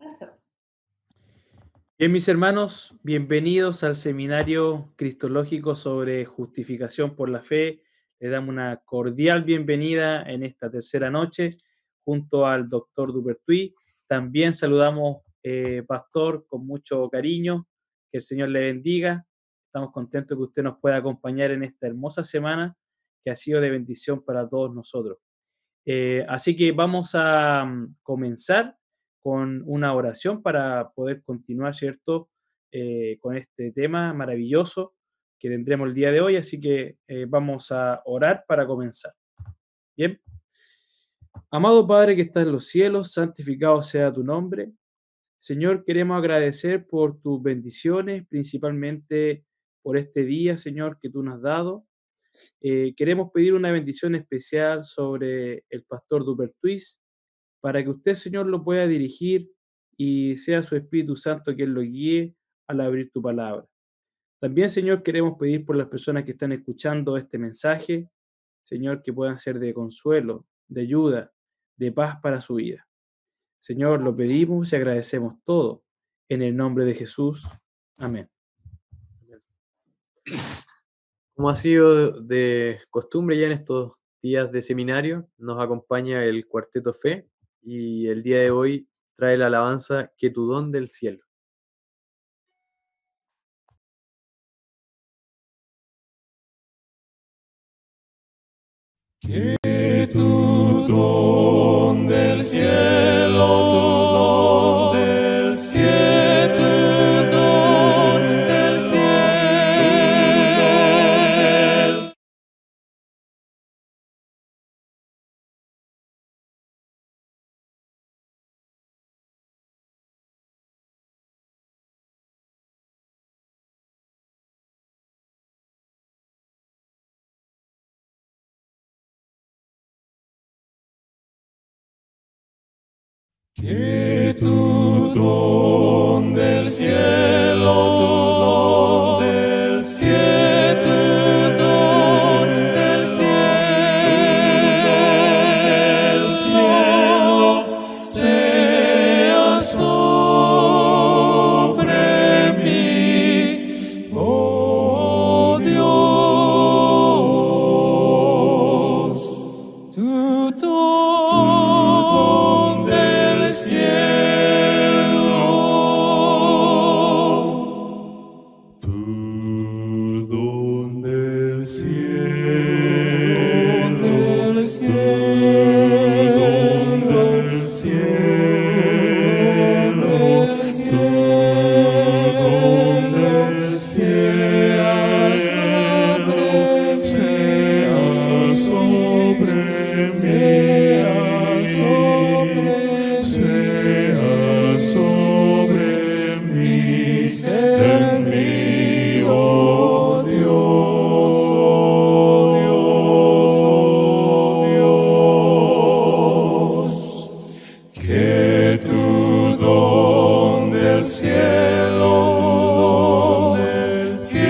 Eso. Bien, mis hermanos, bienvenidos al seminario cristológico sobre justificación por la fe. Le damos una cordial bienvenida en esta tercera noche junto al doctor Dupertuy. También saludamos, pastor, con mucho cariño. Que el Señor le bendiga. Estamos contentos que usted nos pueda acompañar en esta hermosa semana que ha sido de bendición para todos nosotros. Así que vamos a comenzar con una oración para poder continuar, ¿cierto? Con este tema maravilloso que tendremos el día de hoy. Así que vamos a orar para comenzar. Bien. Amado Padre que estás en los cielos, santificado sea tu nombre. Señor, queremos agradecer por tus bendiciones, principalmente por este día, Señor, que tú nos has dado. Queremos pedir una bendición especial sobre el pastor Dupertuis, para que usted, Señor, lo pueda dirigir y sea su Espíritu Santo quien lo guíe al abrir tu palabra. También, Señor, queremos pedir por las personas que están escuchando este mensaje, Señor, que puedan ser de consuelo, de ayuda, de paz para su vida. Señor, lo pedimos y agradecemos todo en el nombre de Jesús. Amén. Como ha sido de costumbre ya en estos días de seminario, nos acompaña el Cuarteto Fe y el día de hoy trae la alabanza Que tu don del cielo. Que tu don del cielo, tu don del cielo, tu don del cielo. Que tu don del cielo, tu don del cielo, tu don del cielo, sea sobre mí, oh Dios, tu don del cielo, tu don del cielo, tu don del cielo, tu don del cielo, sea sobre mí, en mí, oh Dios, oh Dios, que tu don del cielo, tu don del cielo,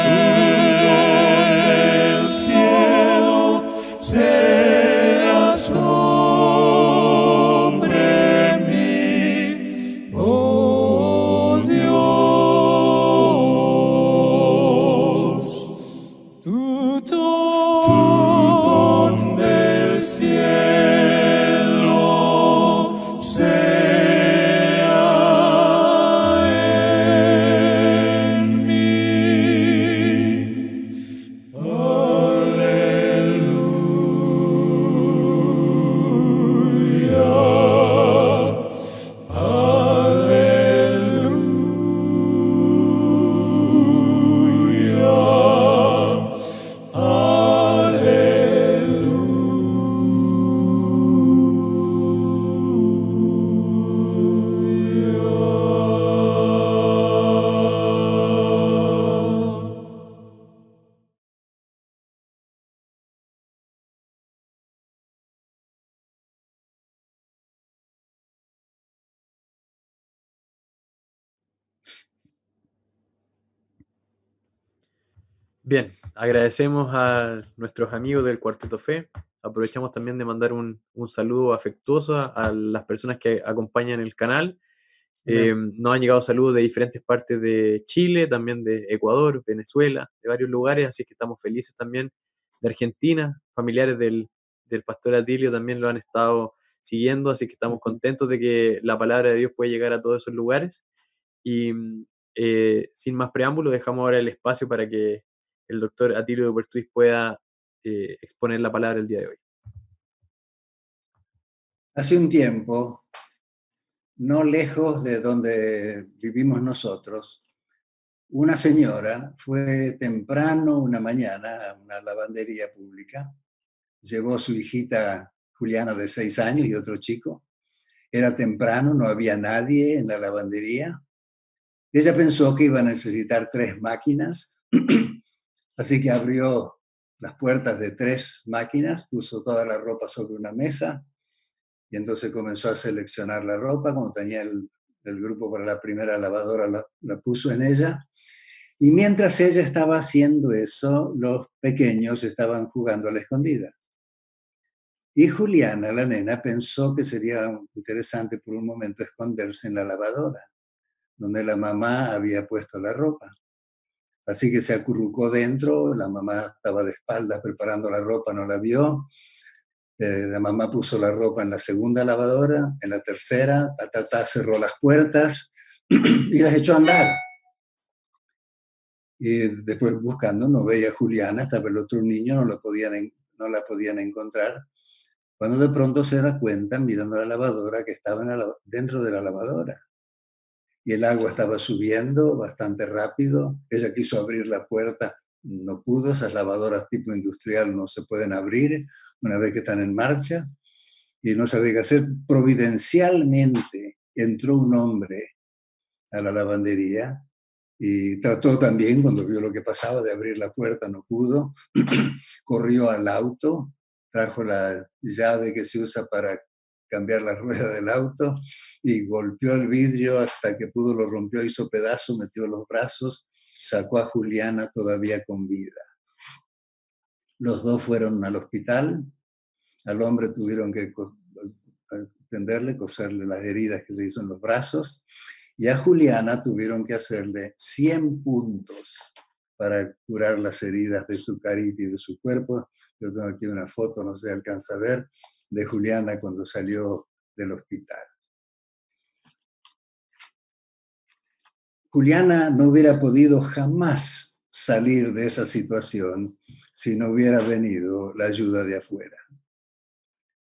tu don del cielo, sea sobre mí, oh Dios, tu don del cielo sea en mí. Aleluya, aleluya, aleluya. Bien, agradecemos a nuestros amigos del Cuarteto Fe, aprovechamos también de mandar un saludo afectuoso a las personas que acompañan el canal. Nos han llegado saludos de diferentes partes de Chile, también de Ecuador, Venezuela, de varios lugares, así que estamos felices también de Argentina. Familiares del pastor Atilio también lo han estado siguiendo, así que estamos contentos de que la palabra de Dios puede llegar a todos esos lugares. Y sin más preámbulo, dejamos ahora el espacio para que el doctor Atilio de Pertuis pueda exponer la palabra el día de hoy. Hace un tiempo, no lejos de donde vivimos nosotros, una señora fue temprano una mañana a una lavandería pública, llevó a su hijita Juliana de 6 años y otro chico. Era temprano, no había nadie en la lavandería. Ella pensó que iba a necesitar 3 máquinas, así que abrió las puertas de 3 máquinas, puso toda la ropa sobre una mesa y entonces comenzó a seleccionar la ropa. Cuando tenía el grupo para la primera lavadora, la puso en ella. Y mientras ella estaba haciendo eso, los pequeños estaban jugando a la escondida. Y Juliana, la nena, pensó que sería interesante por un momento esconderse en la lavadora, donde la mamá había puesto la ropa. Así que se acurrucó dentro, la mamá estaba de espaldas preparando la ropa, no la vio. La mamá puso la ropa en la segunda lavadora, en la tercera, cerró las puertas y las echó a andar. Y después buscando, no veía a Juliana, estaba el otro niño, no la podían encontrar. Cuando de pronto se da cuenta, mirando la lavadora, que estaba dentro de la lavadora. Y el agua estaba subiendo bastante rápido. Ella quiso abrir la puerta, no pudo. Esas lavadoras tipo industrial no se pueden abrir una vez que están en marcha. Y no sabía qué hacer. Providencialmente entró un hombre a la lavandería y trató también, cuando vio lo que pasaba, de abrir la puerta, no pudo. Corrió al auto, trajo la llave que se usa para cambiar la rueda del auto y golpeó el vidrio hasta que pudo, lo rompió, hizo pedazo, metió los brazos, sacó a Juliana todavía con vida. Los dos fueron al hospital. Al hombre tuvieron que atenderle, coserle las heridas que se hizo en los brazos, y a Juliana tuvieron que hacerle 100 puntos para curar las heridas de su carita y de su cuerpo. Yo tengo aquí una foto, no se alcanza a ver, de Juliana cuando salió del hospital. Juliana no hubiera podido jamás salir de esa situación si no hubiera venido la ayuda de afuera.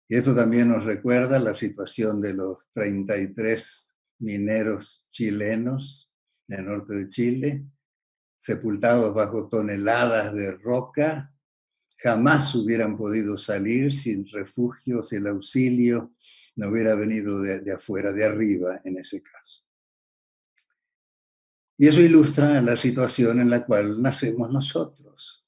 Y esto también nos recuerda la situación de los 33 mineros chilenos en el norte de Chile, sepultados bajo toneladas de roca. Jamás hubieran podido salir sin refugio, si el auxilio no hubiera venido de afuera, de arriba en ese caso. Y eso ilustra la situación en la cual nacemos nosotros.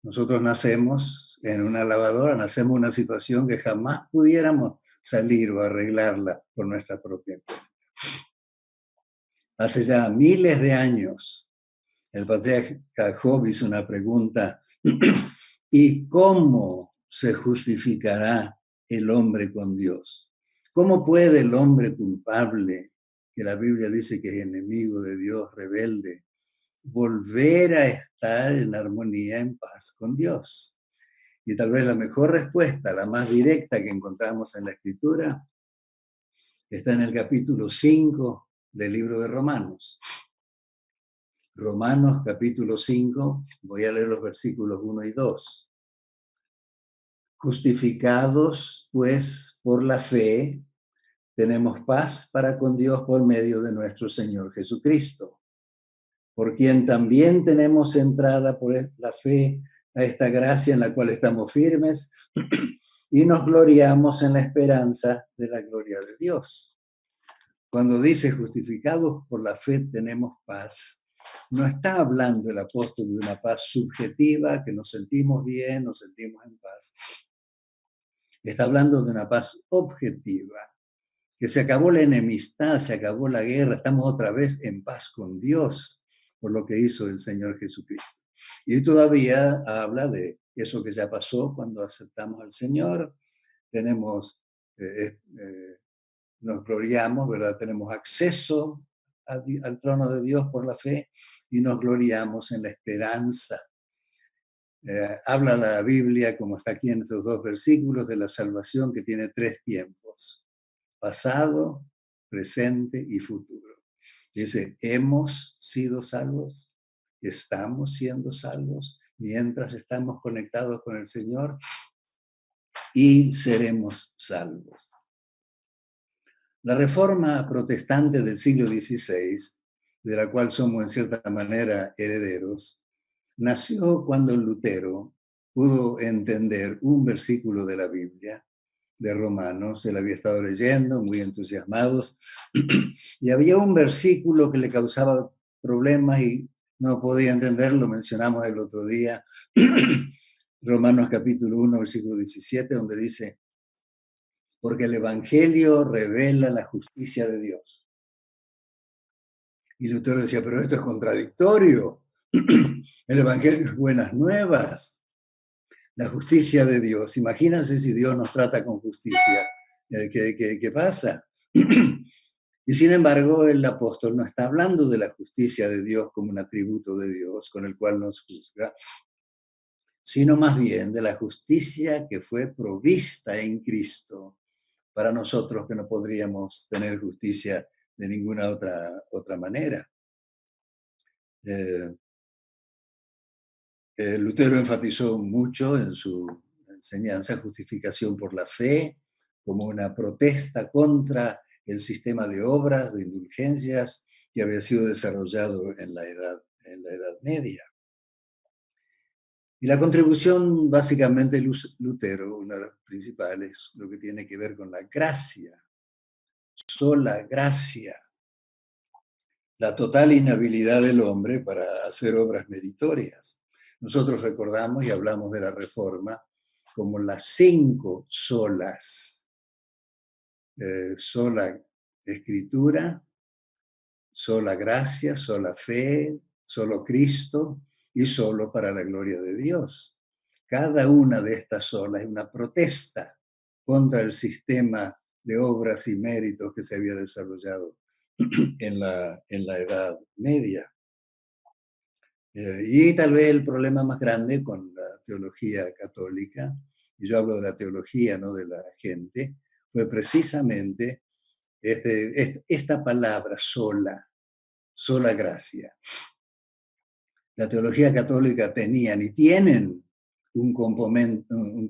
Nosotros nacemos en una lavadora, nacemos en una situación que jamás pudiéramos salir o arreglarla por nuestra propia cuenta. Hace ya miles de años, el patriarca Job hizo una pregunta: ¿y cómo se justificará el hombre con Dios? ¿Cómo puede el hombre culpable, que la Biblia dice que es enemigo de Dios, rebelde, volver a estar en armonía, en paz con Dios? Y tal vez la mejor respuesta, la más directa que encontramos en la Escritura, está en el capítulo 5 del libro de Romanos. Romanos capítulo 5, voy a leer los versículos 1 y 2. Justificados, pues, por la fe, tenemos paz para con Dios por medio de nuestro Señor Jesucristo, por quien también tenemos entrada por la fe a esta gracia en la cual estamos firmes y nos gloriamos en la esperanza de la gloria de Dios. Cuando dice justificados por la fe tenemos paz, no está hablando el apóstol de una paz subjetiva, que nos sentimos bien, nos sentimos en paz. Está hablando de una paz objetiva, que se acabó la enemistad, se acabó la guerra, estamos otra vez en paz con Dios por lo que hizo el Señor Jesucristo. Y todavía habla de eso que ya pasó cuando aceptamos al Señor. Tenemos, nos gloriamos, ¿verdad? Tenemos acceso al trono de Dios por la fe y nos gloriamos en la esperanza. Habla la Biblia, como está aquí en estos 2 versículos, de la salvación que tiene 3 tiempos: pasado, presente y futuro. Dice, hemos sido salvos, estamos siendo salvos mientras estamos conectados con el Señor y seremos salvos. La reforma protestante del siglo XVI, de la cual somos en cierta manera herederos, nació cuando Lutero pudo entender un versículo de la Biblia, de Romanos. Él había estado leyendo, muy entusiasmados, y había un versículo que le causaba problemas y no podía entender, lo mencionamos el otro día, Romanos capítulo 1, versículo 17, donde dice, porque el Evangelio revela la justicia de Dios. Y Lutero decía, pero esto es contradictorio. El Evangelio es buenas nuevas. La justicia de Dios. Imagínense si Dios nos trata con justicia. ¿Qué pasa? Y sin embargo, el apóstol no está hablando de la justicia de Dios como un atributo de Dios con el cual nos juzga, sino más bien de la justicia que fue provista en Cristo para nosotros que no podríamos tener justicia de ninguna otra manera. Lutero enfatizó mucho en su enseñanza justificación por la fe como una protesta contra el sistema de obras, de indulgencias que había sido desarrollado en la Edad Media. Y la contribución básicamente de Lutero, una de las principales, lo que tiene que ver con la gracia, sola gracia, la total inhabilidad del hombre para hacer obras meritorias. Nosotros recordamos y hablamos de la Reforma como las 5 solas. Sola escritura, sola gracia, sola fe, solo Cristo y solo para la gloria de Dios. Cada una de estas solas es una protesta contra el sistema de obras y méritos que se había desarrollado en la Edad Media. Y tal vez el problema más grande con la teología católica, y yo hablo de la teología, no de la gente, fue precisamente esta palabra sola gracia. La teología católica tenían y tienen un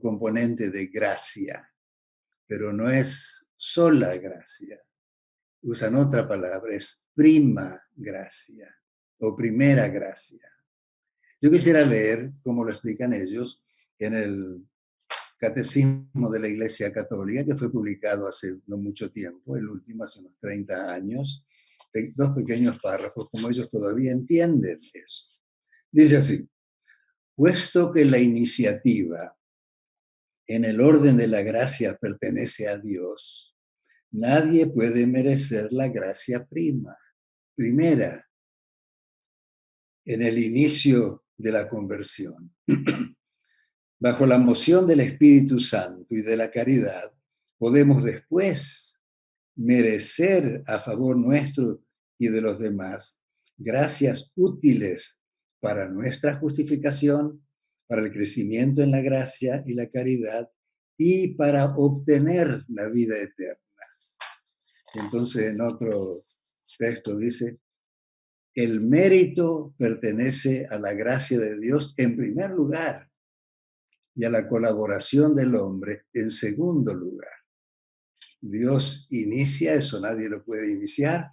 componente de gracia, pero no es sola gracia. Usan otra palabra, es prima gracia o primera gracia. Yo quisiera leer, como lo explican ellos, en el Catecismo de la Iglesia Católica, que fue publicado hace no mucho tiempo, el último hace unos 30 años, 2 pequeños párrafos, como ellos todavía entienden eso. Dice así, puesto que la iniciativa en el orden de la gracia pertenece a Dios, nadie puede merecer la gracia primera, en el inicio de la conversión. Bajo la moción del Espíritu Santo y de la caridad, podemos después merecer a favor nuestro y de los demás gracias útiles para nuestra justificación, para el crecimiento en la gracia y la caridad y para obtener la vida eterna. Entonces, en otro texto dice, el mérito pertenece a la gracia de Dios en primer lugar y a la colaboración del hombre en segundo lugar. Dios inicia, eso nadie lo puede iniciar,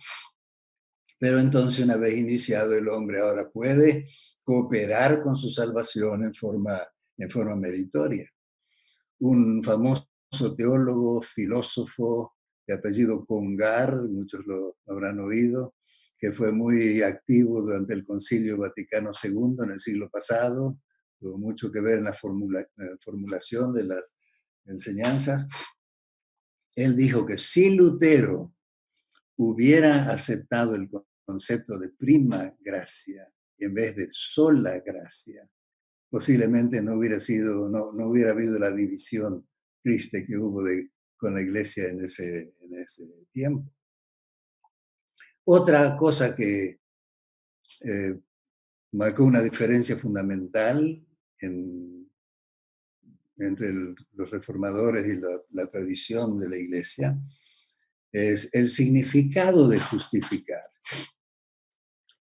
pero entonces una vez iniciado el hombre ahora puede cooperar con su salvación en forma meritoria. Un famoso teólogo, filósofo de apellido Congar, muchos lo habrán oído, que fue muy activo durante el Concilio Vaticano II en el siglo pasado, tuvo mucho que ver en la formulación de las enseñanzas. Él dijo que si Lutero hubiera aceptado el concepto de prima gracia en vez de sola gracia, posiblemente no hubiera habido la división triste que hubo con la iglesia en ese tiempo. Otra cosa que marcó una diferencia fundamental entre los reformadores y la tradición de la iglesia es el significado de justificar.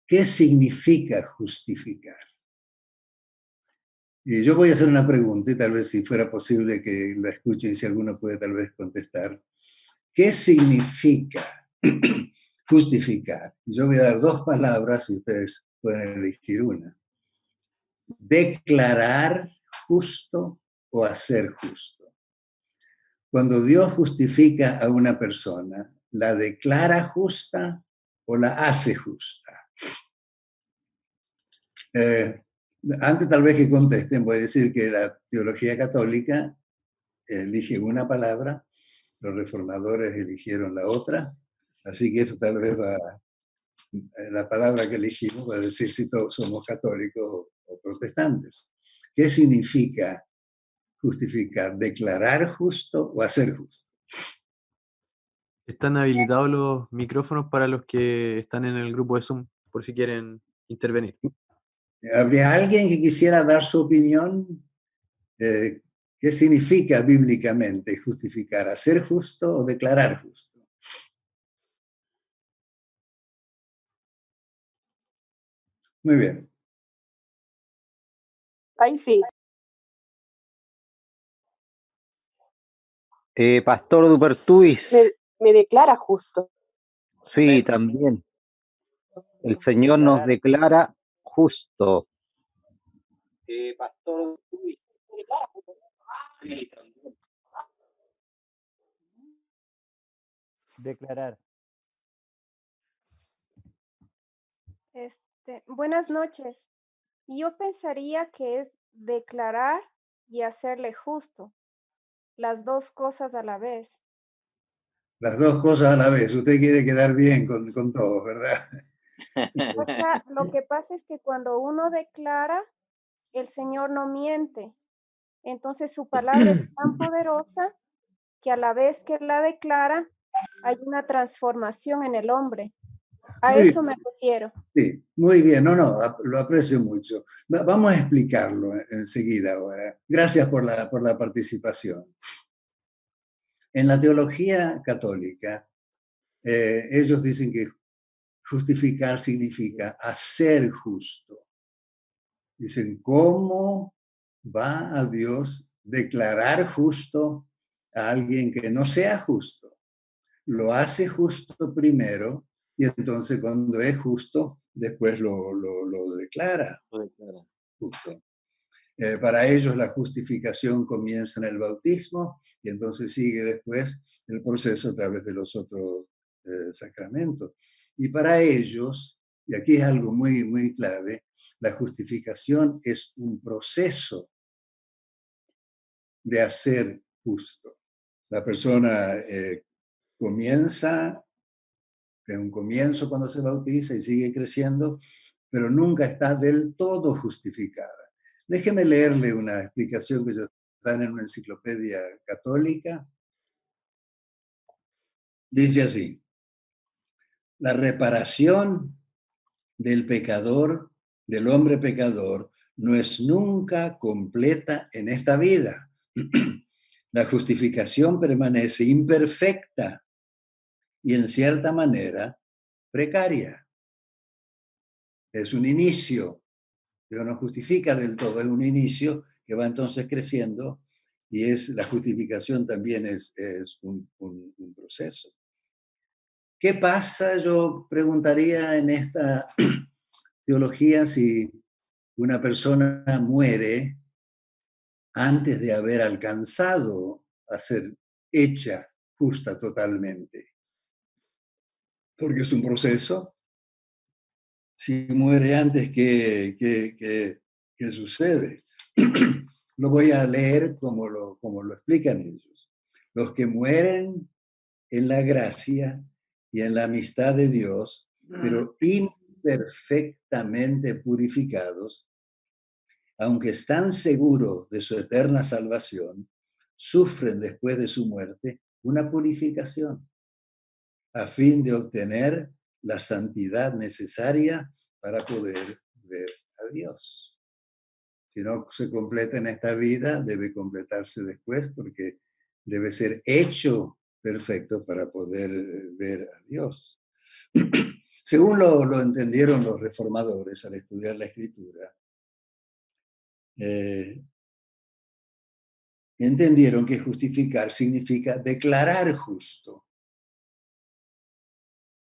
¿Qué significa justificar? Y yo voy a hacer una pregunta y tal vez si fuera posible que la escuchen, si alguno puede tal vez contestar. ¿Qué significa justificar? Y yo voy a dar dos palabras y ustedes pueden elegir una. Declarar justo o hacer justo. Cuando Dios justifica a una persona, ¿la declara justa o la hace justa? Antes tal vez que contesten, voy a decir que la teología católica elige una palabra, los reformadores eligieron la otra, así que eso tal vez la palabra que elegimos va a decir si todos somos católicos o protestantes. ¿Qué significa justificar? ¿Declarar justo o hacer justo? Están habilitados los micrófonos para los que están en el grupo de Zoom, por si quieren intervenir. ¿Habría alguien que quisiera dar su opinión? ¿Qué significa bíblicamente justificar? ¿Hacer justo o declarar justo? Muy bien. Ahí sí. Pastor Dupertuis, Me declara justo. sí, también. El Señor nos declara justo. Pastor Dupertuis, sí, también. Declarar. Buenas noches. Yo pensaría que es declarar y hacerle justo, las dos cosas a la vez. Las dos cosas a la vez. Usted quiere quedar bien con todos, ¿verdad? O sea, lo que pasa es que cuando uno declara, el Señor no miente. Entonces su palabra es tan poderosa que a la vez que la declara, hay una transformación en el hombre. A Muy eso bien. me refiero. Sí, muy bien. No, lo aprecio mucho. Vamos a explicarlo enseguida ahora. Gracias por la participación. En la teología católica, ellos dicen que justificar significa hacer justo. Dicen, ¿cómo va a Dios declarar justo a alguien que no sea justo? Lo hace justo primero y entonces cuando es justo, después lo declara justo. Para ellos la justificación comienza en el bautismo y entonces sigue después el proceso a través de los otros sacramentos. Y para ellos, y aquí es algo muy, muy clave, la justificación es un proceso de hacer justo. La persona comienza, de un comienzo cuando se bautiza y sigue creciendo, pero nunca está del todo justificada. Déjeme leerle una explicación que está en una enciclopedia católica. Dice así: la reparación del pecador, del hombre pecador, no es nunca completa en esta vida. La justificación permanece imperfecta y en cierta manera precaria. Es un inicio, pero no justifica del todo, es un inicio que va entonces creciendo y la justificación también es un proceso. ¿Qué pasa? Yo preguntaría en esta teología si una persona muere antes de haber alcanzado a ser hecha justa totalmente. Porque es un proceso. Si muere antes, ¿qué sucede? Lo voy a leer como lo explican ellos. Los que mueren en la gracia y en la amistad de Dios, pero imperfectamente purificados, aunque están seguros de su eterna salvación, sufren después de su muerte una purificación a fin de obtener la santidad necesaria para poder ver a Dios. Si no se completa en esta vida, debe completarse después porque debe ser hecho perfecto para poder ver a Dios. Según lo entendieron los reformadores al estudiar la Escritura, entendieron que justificar significa declarar justo,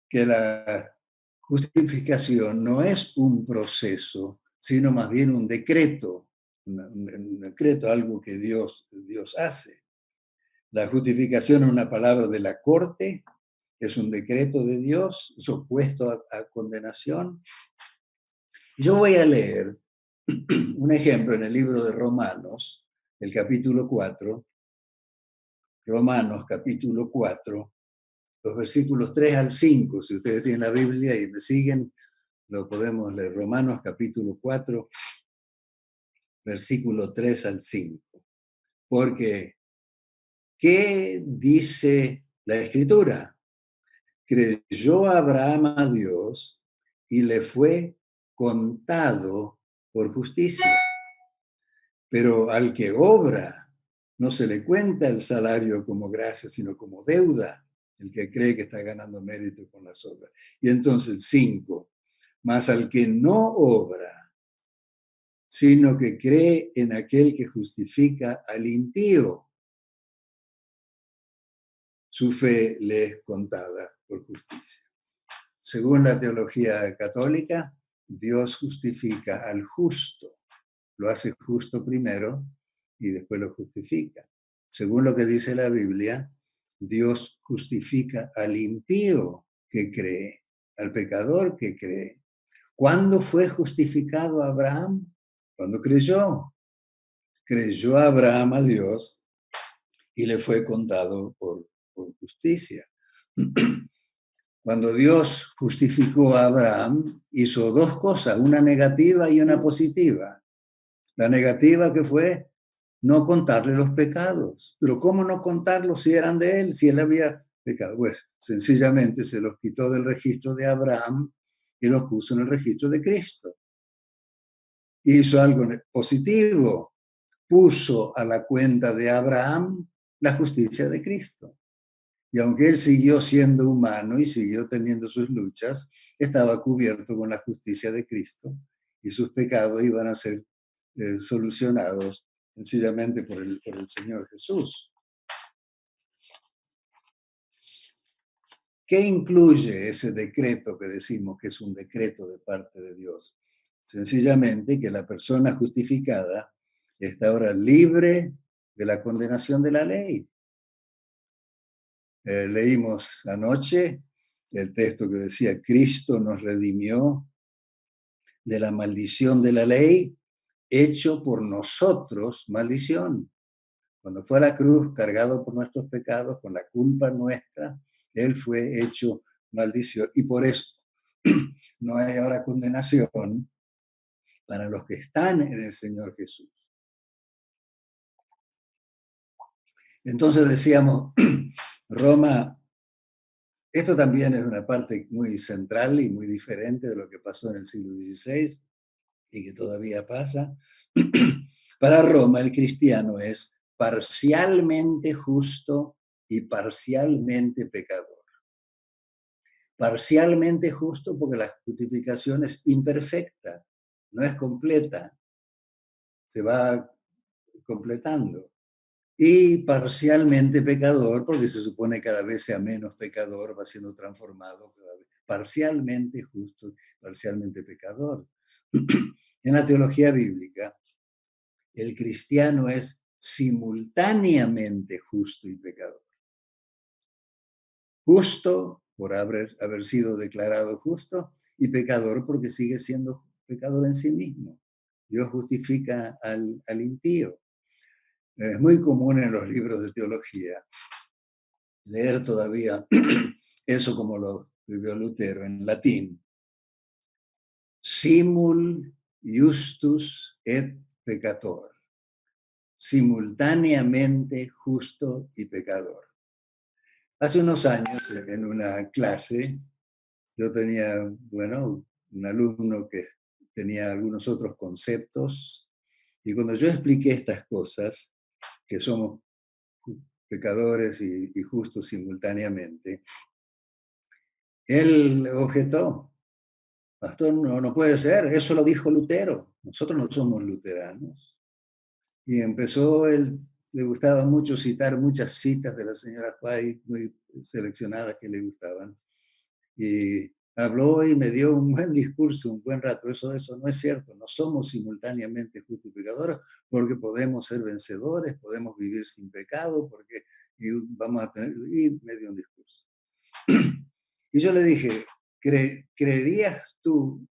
que la justificación no es un proceso, sino más bien un decreto, un decreto, algo que Dios hace. La justificación es una palabra de la corte, es un decreto de Dios, es opuesto a condenación. Yo voy a leer un ejemplo en el libro de Romanos, el capítulo 4, Romanos capítulo 4, los versículos 3 al 5, si ustedes tienen la Biblia y me siguen, lo podemos leer. Romanos capítulo 4, versículo 3 al 5. Porque, ¿qué dice la Escritura? Creyó Abraham a Dios y le fue contado por justicia. Pero al que obra, no se le cuenta el salario como gracia, sino como deuda, el que cree que está ganando mérito con las obras. Y entonces 5, mas al que no obra, sino que cree en aquel que justifica al impío, su fe le es contada por justicia. Según la teología católica, Dios justifica al justo, lo hace justo primero y después lo justifica. Según lo que dice la Biblia, Dios justifica al impío que cree, al pecador que cree. ¿Cuándo fue justificado Abraham? Cuando creyó. Creyó Abraham a Dios y le fue contado por justicia. Cuando Dios justificó a Abraham, hizo dos cosas, una negativa y una positiva. La negativa que fue no contarle los pecados. Pero ¿cómo no contarlos si eran de él, si él había pecado? Pues sencillamente se los quitó del registro de Abraham y los puso en el registro de Cristo. Hizo algo positivo, puso a la cuenta de Abraham la justicia de Cristo. Y aunque él siguió siendo humano y siguió teniendo sus luchas, estaba cubierto con la justicia de Cristo y sus pecados iban a ser solucionados sencillamente por el Señor Jesús. ¿Qué incluye ese decreto que decimos que es un decreto de parte de Dios? Sencillamente que la persona justificada está ahora libre de la condenación de la ley. Leímos anoche el texto que decía, Cristo nos redimió de la maldición de la ley, hecho por nosotros maldición. Cuando fue a la cruz, cargado por nuestros pecados, con la culpa nuestra, Él fue hecho maldición. Y por eso no hay ahora condenación para los que están en el Señor Jesús. Entonces decíamos, Roma, esto también es una parte muy central y muy diferente de lo que pasó en el siglo XVI y que todavía pasa. Para Roma el cristiano es parcialmente justo y parcialmente pecador. Parcialmente justo porque la justificación es imperfecta, no es completa, se va completando. Y parcialmente pecador porque se supone cada vez sea menos pecador, va siendo transformado cada vez. Parcialmente justo, parcialmente pecador. En la teología bíblica, el cristiano es simultáneamente justo y pecador. Justo por haber sido declarado justo y pecador porque sigue siendo pecador en sí mismo. Dios justifica al impío. Es muy común en los libros de teología leer todavía eso como lo escribió Lutero en latín. Simul justus et pecador, simultáneamente justo y pecador. Hace unos años, en una clase, yo tenía, bueno, un alumno que tenía algunos otros conceptos, y cuando yo expliqué estas cosas, que somos pecadores y justos simultáneamente, él objetó: pastor, no puede ser, eso lo dijo Lutero, nosotros no somos luteranos. Y empezó, él le gustaba mucho citar muchas citas de la señora White, muy seleccionadas que le gustaban. Y habló y me dio un buen discurso, un buen rato. Eso no es cierto, no somos simultáneamente justos y pecadores, porque podemos ser vencedores, podemos vivir sin pecado, porque vamos a tener, y me dio un discurso. Y yo le dije, ¿creerías tú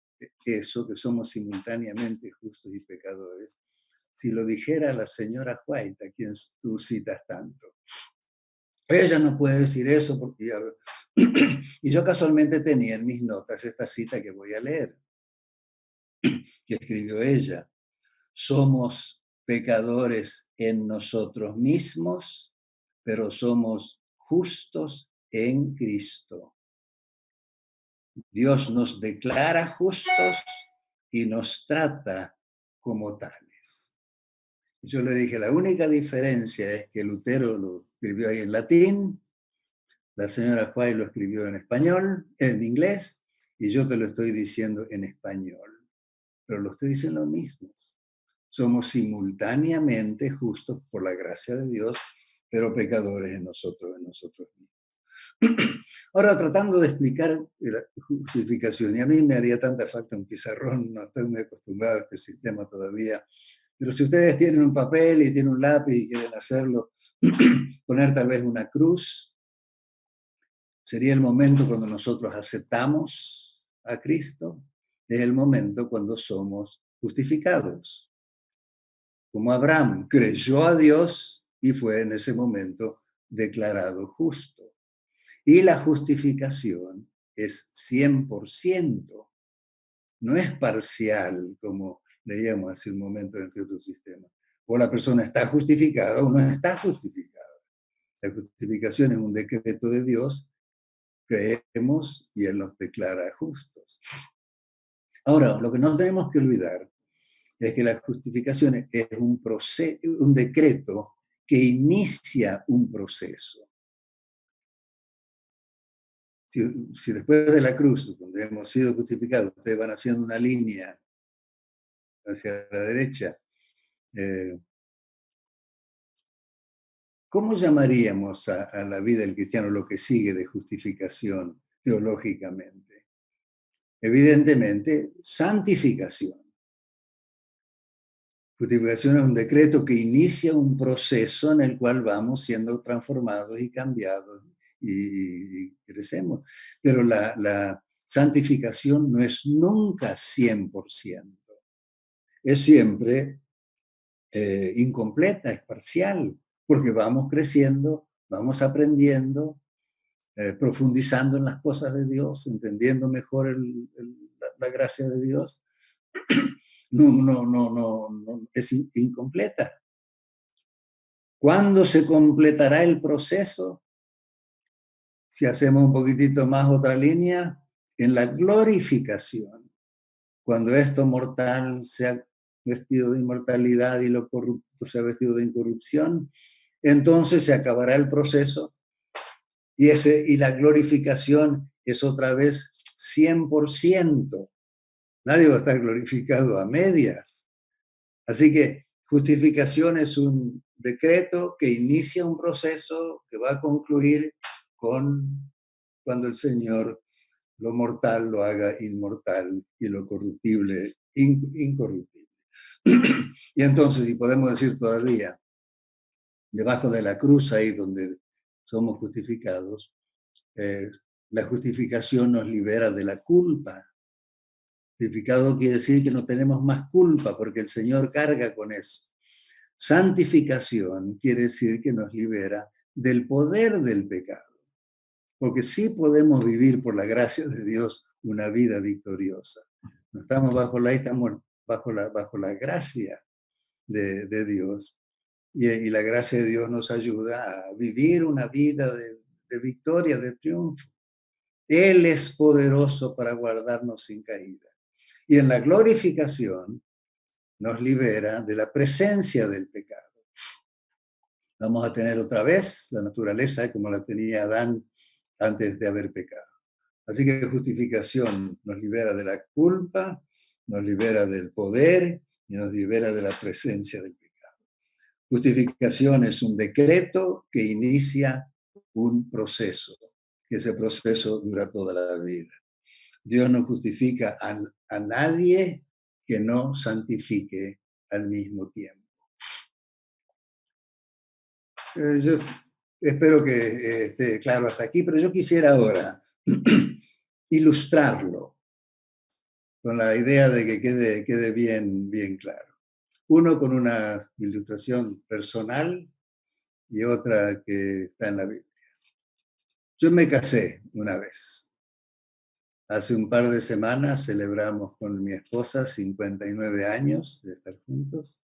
eso, que somos simultáneamente justos y pecadores, si lo dijera la señora White, a quien tú citas tanto? Ella no puede decir eso porque ya... Y yo casualmente tenía en mis notas esta cita que voy a leer, que escribió ella: somos pecadores en nosotros mismos, pero somos justos en Cristo. Dios nos declara justos y nos trata como tales. Yo le dije, la única diferencia es que Lutero lo escribió ahí en latín, la señora White lo escribió en español, en inglés, y yo te lo estoy diciendo en español. Pero los tres dicen lo mismo. Somos simultáneamente justos por la gracia de Dios, pero pecadores en nosotros mismos. Ahora, tratando de explicar la justificación, y a mí me haría tanta falta un pizarrón, no estoy muy acostumbrado a este sistema todavía, pero si ustedes tienen un papel y tienen un lápiz y quieren hacerlo, poner tal vez una cruz, sería el momento cuando nosotros aceptamos a Cristo, es el momento cuando somos justificados. Como Abraham creyó a Dios y fue en ese momento declarado justo. Y la justificación es 100%, no es parcial, como leíamos hace un momento en otro sistema. O la persona está justificada o no está justificada. La justificación es un decreto de Dios, creemos y Él nos declara justos. Ahora, lo que no tenemos que olvidar es que la justificación es un decreto que inicia un proceso. Si después de la cruz, donde hemos sido justificados, ustedes van haciendo una línea hacia la derecha, ¿cómo llamaríamos a la vida del cristiano lo que sigue de justificación teológicamente? Evidentemente, santificación. Justificación es un decreto que inicia un proceso en el cual vamos siendo transformados y cambiados y crecemos. Pero la santificación no es nunca 100%. Es siempre incompleta, es parcial, porque vamos creciendo, vamos aprendiendo, profundizando en las cosas de Dios, entendiendo mejor la gracia de Dios. No, es incompleta. ¿Cuándo se completará el proceso? Si hacemos un poquitito más otra línea, en la glorificación, cuando esto mortal sea vestido de inmortalidad y lo corrupto sea vestido de incorrupción, entonces se acabará el proceso y la glorificación es otra vez 100%. Nadie va a estar glorificado a medias. Así que justificación es un decreto que inicia un proceso que va a concluir cuando el Señor lo mortal lo haga inmortal y lo corruptible incorruptible. Y entonces, si podemos decir todavía, debajo de la cruz, ahí donde somos justificados, la justificación nos libera de la culpa. Justificado quiere decir que no tenemos más culpa porque el Señor carga con eso. Santificación quiere decir que nos libera del poder del pecado. Porque sí podemos vivir por la gracia de Dios una vida victoriosa. No estamos bajo la ley, estamos bajo la gracia. de Dios. Y la gracia de Dios nos ayuda a vivir una vida de victoria, de triunfo. Él es poderoso para guardarnos sin caída. Y en la glorificación nos libera de la presencia del pecado. Vamos a tener otra vez la naturaleza como la tenía Adán antes de haber pecado. Así que justificación nos libera de la culpa, nos libera del poder y nos libera de la presencia del pecado. Justificación es un decreto que inicia un proceso, y ese proceso dura toda la vida. Dios no justifica a nadie que no santifique al mismo tiempo. Yo espero que esté claro hasta aquí, pero yo quisiera ahora ilustrarlo con la idea de que quede bien claro. Uno con una ilustración personal y otra que está en la Biblia. Yo me casé una vez. Hace un par de semanas celebramos con mi esposa 59 años de estar juntos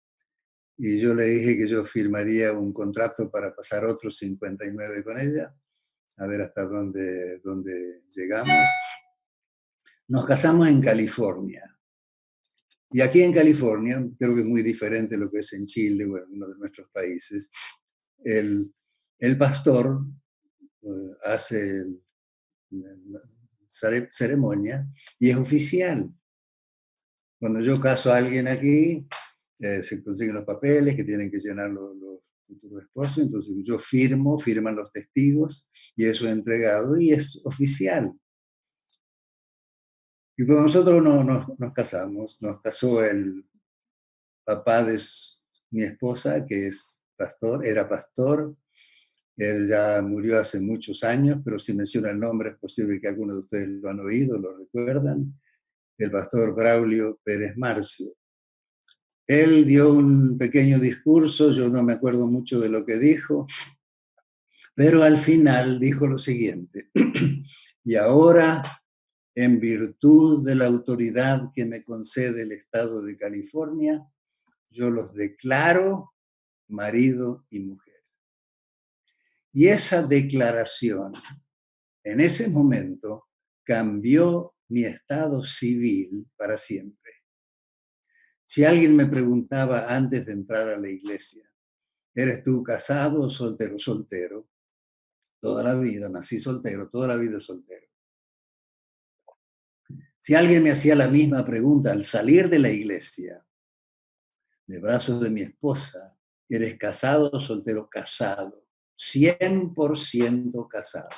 y yo le dije que yo firmaría un contrato para pasar otros 59 con ella, a ver hasta dónde llegamos. Nos casamos en California. Y aquí en California, creo que es muy diferente lo que es en Chile o en uno de nuestros países, el pastor hace la ceremonia y es oficial. Cuando yo caso a alguien aquí, se consiguen los papeles que tienen que llenar los futuros esposos, entonces yo firman los testigos y eso es entregado y es oficial. Y cuando nosotros nos casamos, nos casó el papá de mi esposa, que es pastor, era pastor. Él ya murió hace muchos años, pero si menciona el nombre es posible que algunos de ustedes lo han oído, lo recuerdan. El pastor Braulio Pérez Marcio. Él dio un pequeño discurso, yo no me acuerdo mucho de lo que dijo, pero al final dijo lo siguiente: y ahora, en virtud de la autoridad que me concede el Estado de California, yo los declaro marido y mujer. Y esa declaración, en ese momento, cambió mi estado civil para siempre. Si alguien me preguntaba antes de entrar a la iglesia, ¿eres tú casado o soltero? Soltero. Toda la vida, nací soltero, toda la vida soltero. Si alguien me hacía la misma pregunta al salir de la iglesia, de brazos de mi esposa, ¿eres casado o soltero? Casado. 100% casado.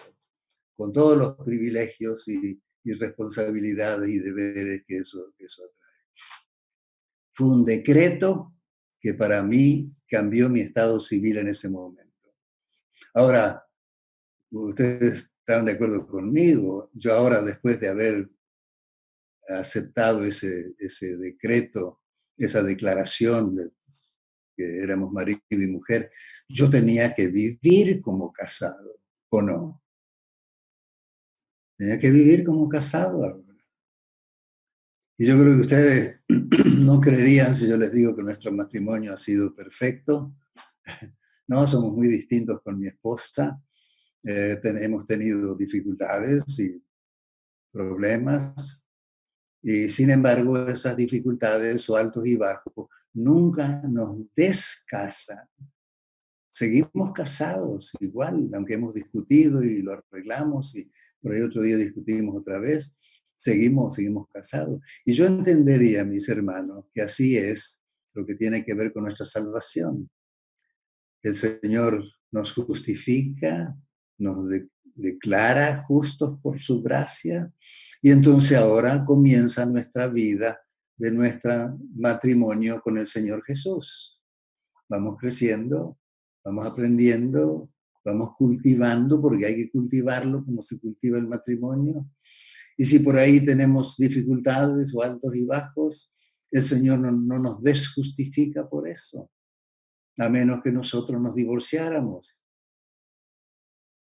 Con todos los privilegios y responsabilidades y deberes que eso atrae. Fue un decreto que para mí cambió mi estado civil en ese momento. Ahora, ustedes están de acuerdo conmigo, yo ahora, después de haber aceptado ese decreto, esa declaración de que éramos marido y mujer, yo tenía que vivir como casado, ¿o no? Tenía que vivir como casado ahora. Y yo creo que ustedes no creerían si yo les digo que nuestro matrimonio ha sido perfecto. No, somos muy distintos con mi esposa. Hemos tenido dificultades y problemas. Y sin embargo, esas dificultades o altos y bajos nunca nos descasan. Seguimos casados igual, aunque hemos discutido y lo arreglamos y por ahí otro día discutimos otra vez. Seguimos casados. Y yo entendería, mis hermanos, que así es lo que tiene que ver con nuestra salvación. El Señor nos justifica, nos declara justos por su gracia, y entonces ahora comienza nuestra vida de nuestro matrimonio con el Señor Jesús. Vamos creciendo, vamos aprendiendo, vamos cultivando, porque hay que cultivarlo como se cultiva el matrimonio. Y si por ahí tenemos dificultades o altos y bajos, el Señor no nos desjustifica por eso, a menos que nosotros nos divorciáramos.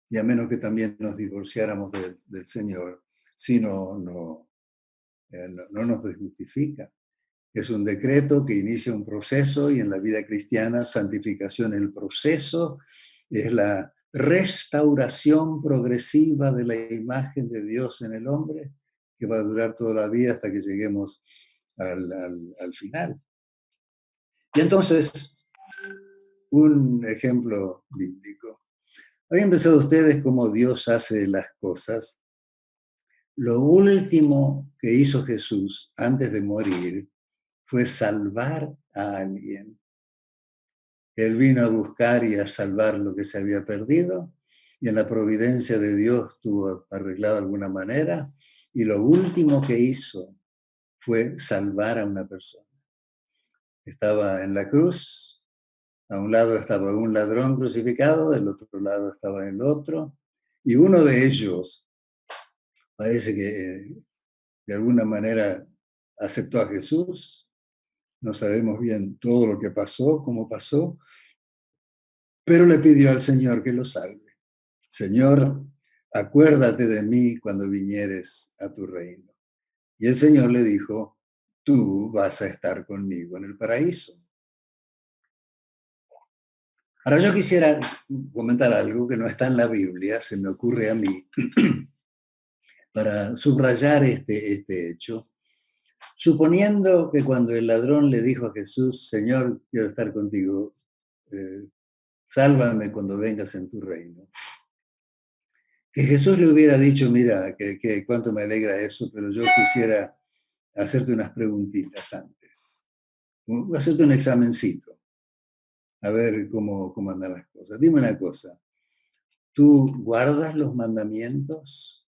Y a menos que también nos divorciáramos del Señor, si no nos desjustifica. Es un decreto que inicia un proceso y en la vida cristiana, santificación, el proceso es la restauración progresiva de la imagen de Dios en el hombre, que va a durar toda la vida hasta que lleguemos al final. Y entonces, un ejemplo bíblico. ¿Habían pensado ustedes cómo Dios hace las cosas? Lo último que hizo Jesús antes de morir fue salvar a alguien. Él vino a buscar y a salvar lo que se había perdido, y en la providencia de Dios tuvo arreglado de alguna manera, y lo último que hizo fue salvar a una persona. Estaba en la cruz, a un lado estaba un ladrón crucificado, del otro lado estaba el otro, y uno de ellos parece que de alguna manera aceptó a Jesús. No sabemos bien todo lo que pasó, cómo pasó, pero le pidió al Señor que lo salve. Señor, acuérdate de mí cuando vinieres a tu reino. Y el Señor le dijo, tú vas a estar conmigo en el paraíso. Ahora yo quisiera comentar algo que no está en la Biblia, se me ocurre a mí, para subrayar este hecho. Suponiendo que cuando el ladrón le dijo a Jesús, Señor, quiero estar contigo, sálvame cuando vengas en tu reino. Que Jesús le hubiera dicho, mira, que cuánto me alegra eso, pero yo quisiera hacerte unas preguntitas antes. Hacerte un examencito. A ver cómo andan las cosas. Dime una cosa. ¿Tú guardas los mandamientos?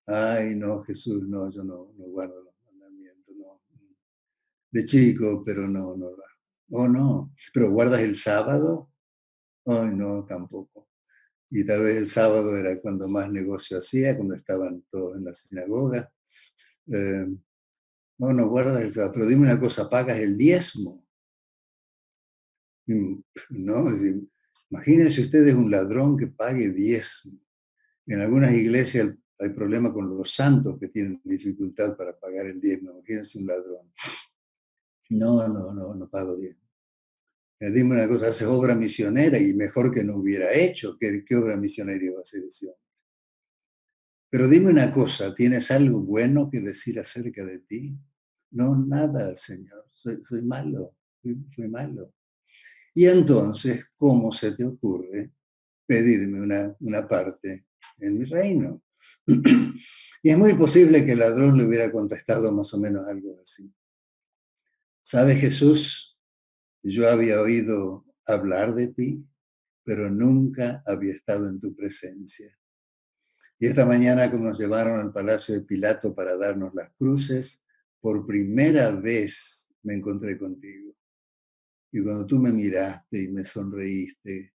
Ay, no, Jesús, no, yo no guardo los mandamientos, no. De chico, pero no lo hago. Oh, no. ¿Pero guardas el sábado? Ay, no, tampoco. Y tal vez el sábado era cuando más negocio hacía, cuando estaban todos en la sinagoga. No guardas el sábado. Pero dime una cosa, ¿pagas el diezmo? No, imagínense ustedes un ladrón que pague diezmo. En algunas iglesias hay problema con los santos que tienen dificultad para pagar el diezmo. Imagínense un ladrón. No pago diezmo. Dime una cosa, haces obra misionera y mejor que no hubiera hecho. ¿Qué obra misionera va a hacer ese hombre? Pero dime una cosa, ¿tienes algo bueno que decir acerca de ti? No, nada, Señor. Soy malo. Fui malo. Y entonces, ¿cómo se te ocurre pedirme una parte en mi reino? Y es muy posible que el ladrón le hubiera contestado más o menos algo así. ¿Sabes, Jesús? Yo había oído hablar de ti, pero nunca había estado en tu presencia. Y esta mañana, cuando nos llevaron al palacio de Pilato para darnos las cruces, por primera vez me encontré contigo. Y cuando tú me miraste y me sonreíste,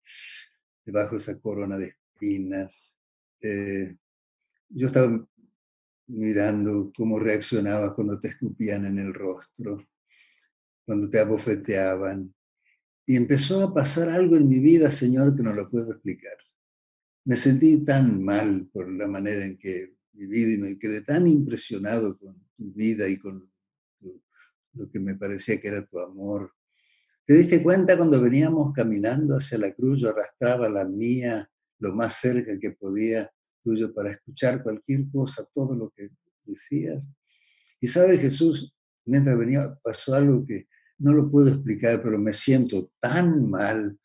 debajo de esa corona de espinas, yo estaba mirando cómo reaccionabas cuando te escupían en el rostro, cuando te abofeteaban. Y empezó a pasar algo en mi vida, Señor, que no lo puedo explicar. Me sentí tan mal por la manera en que he vivido y me quedé tan impresionado con tu vida y con lo que me parecía que era tu amor. ¿Te diste cuenta cuando veníamos caminando hacia la cruz? Yo arrastraba la mía lo más cerca que podía tuyo para escuchar cualquier cosa, todo lo que decías. Y sabes, Jesús, mientras venía pasó algo que no lo puedo explicar, pero me siento tan mal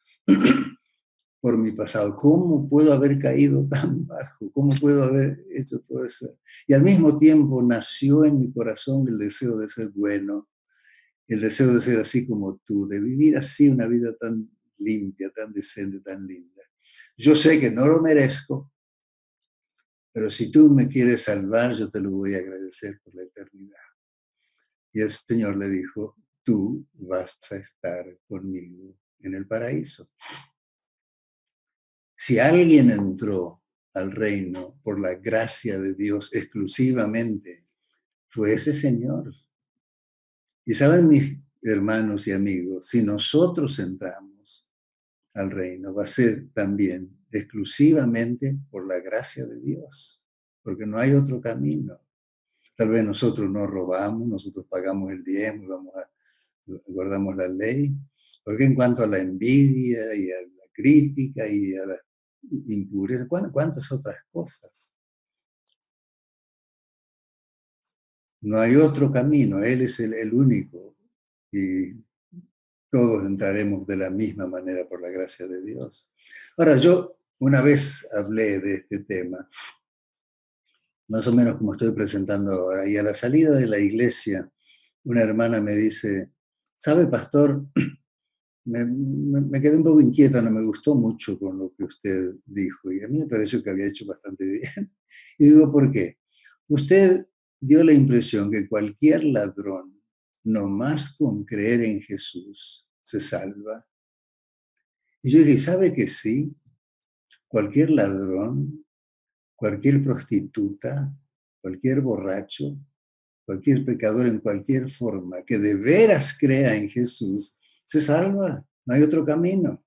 por mi pasado. ¿Cómo puedo haber caído tan bajo? ¿Cómo puedo haber hecho todo eso? Y al mismo tiempo nació en mi corazón el deseo de ser bueno, el deseo de ser así como tú, de vivir así una vida tan limpia, tan decente, tan linda. Yo sé que no lo merezco, pero si tú me quieres salvar, yo te lo voy a agradecer por la eternidad. Y el Señor le dijo, tú vas a estar conmigo en el paraíso. Si alguien entró al reino por la gracia de Dios exclusivamente, fue ese Señor. Y saben, mis hermanos y amigos, si nosotros entramos al reino, va a ser también exclusivamente por la gracia de Dios, porque no hay otro camino. Tal vez nosotros no robamos, nosotros pagamos el diezmo, guardamos la ley. Porque en cuanto a la envidia y a la crítica y a la impureza, ¿cuántas otras cosas? No hay otro camino, Él es el único. Y todos entraremos de la misma manera por la gracia de Dios. Ahora, yo una vez hablé de este tema, más o menos como estoy presentando ahora, y a la salida de la iglesia, una hermana me dice, ¿sabe, pastor? Me quedé un poco inquieta, no me gustó mucho con lo que usted dijo, y a mí me pareció que había hecho bastante bien. Y digo, ¿por qué? Usted dio la impresión que cualquier ladrón, nomás con creer en Jesús, se salva. Y yo dije, ¿sabe que sí? Cualquier ladrón, cualquier prostituta, cualquier borracho, cualquier pecador en cualquier forma que de veras crea en Jesús, se salva. No hay otro camino.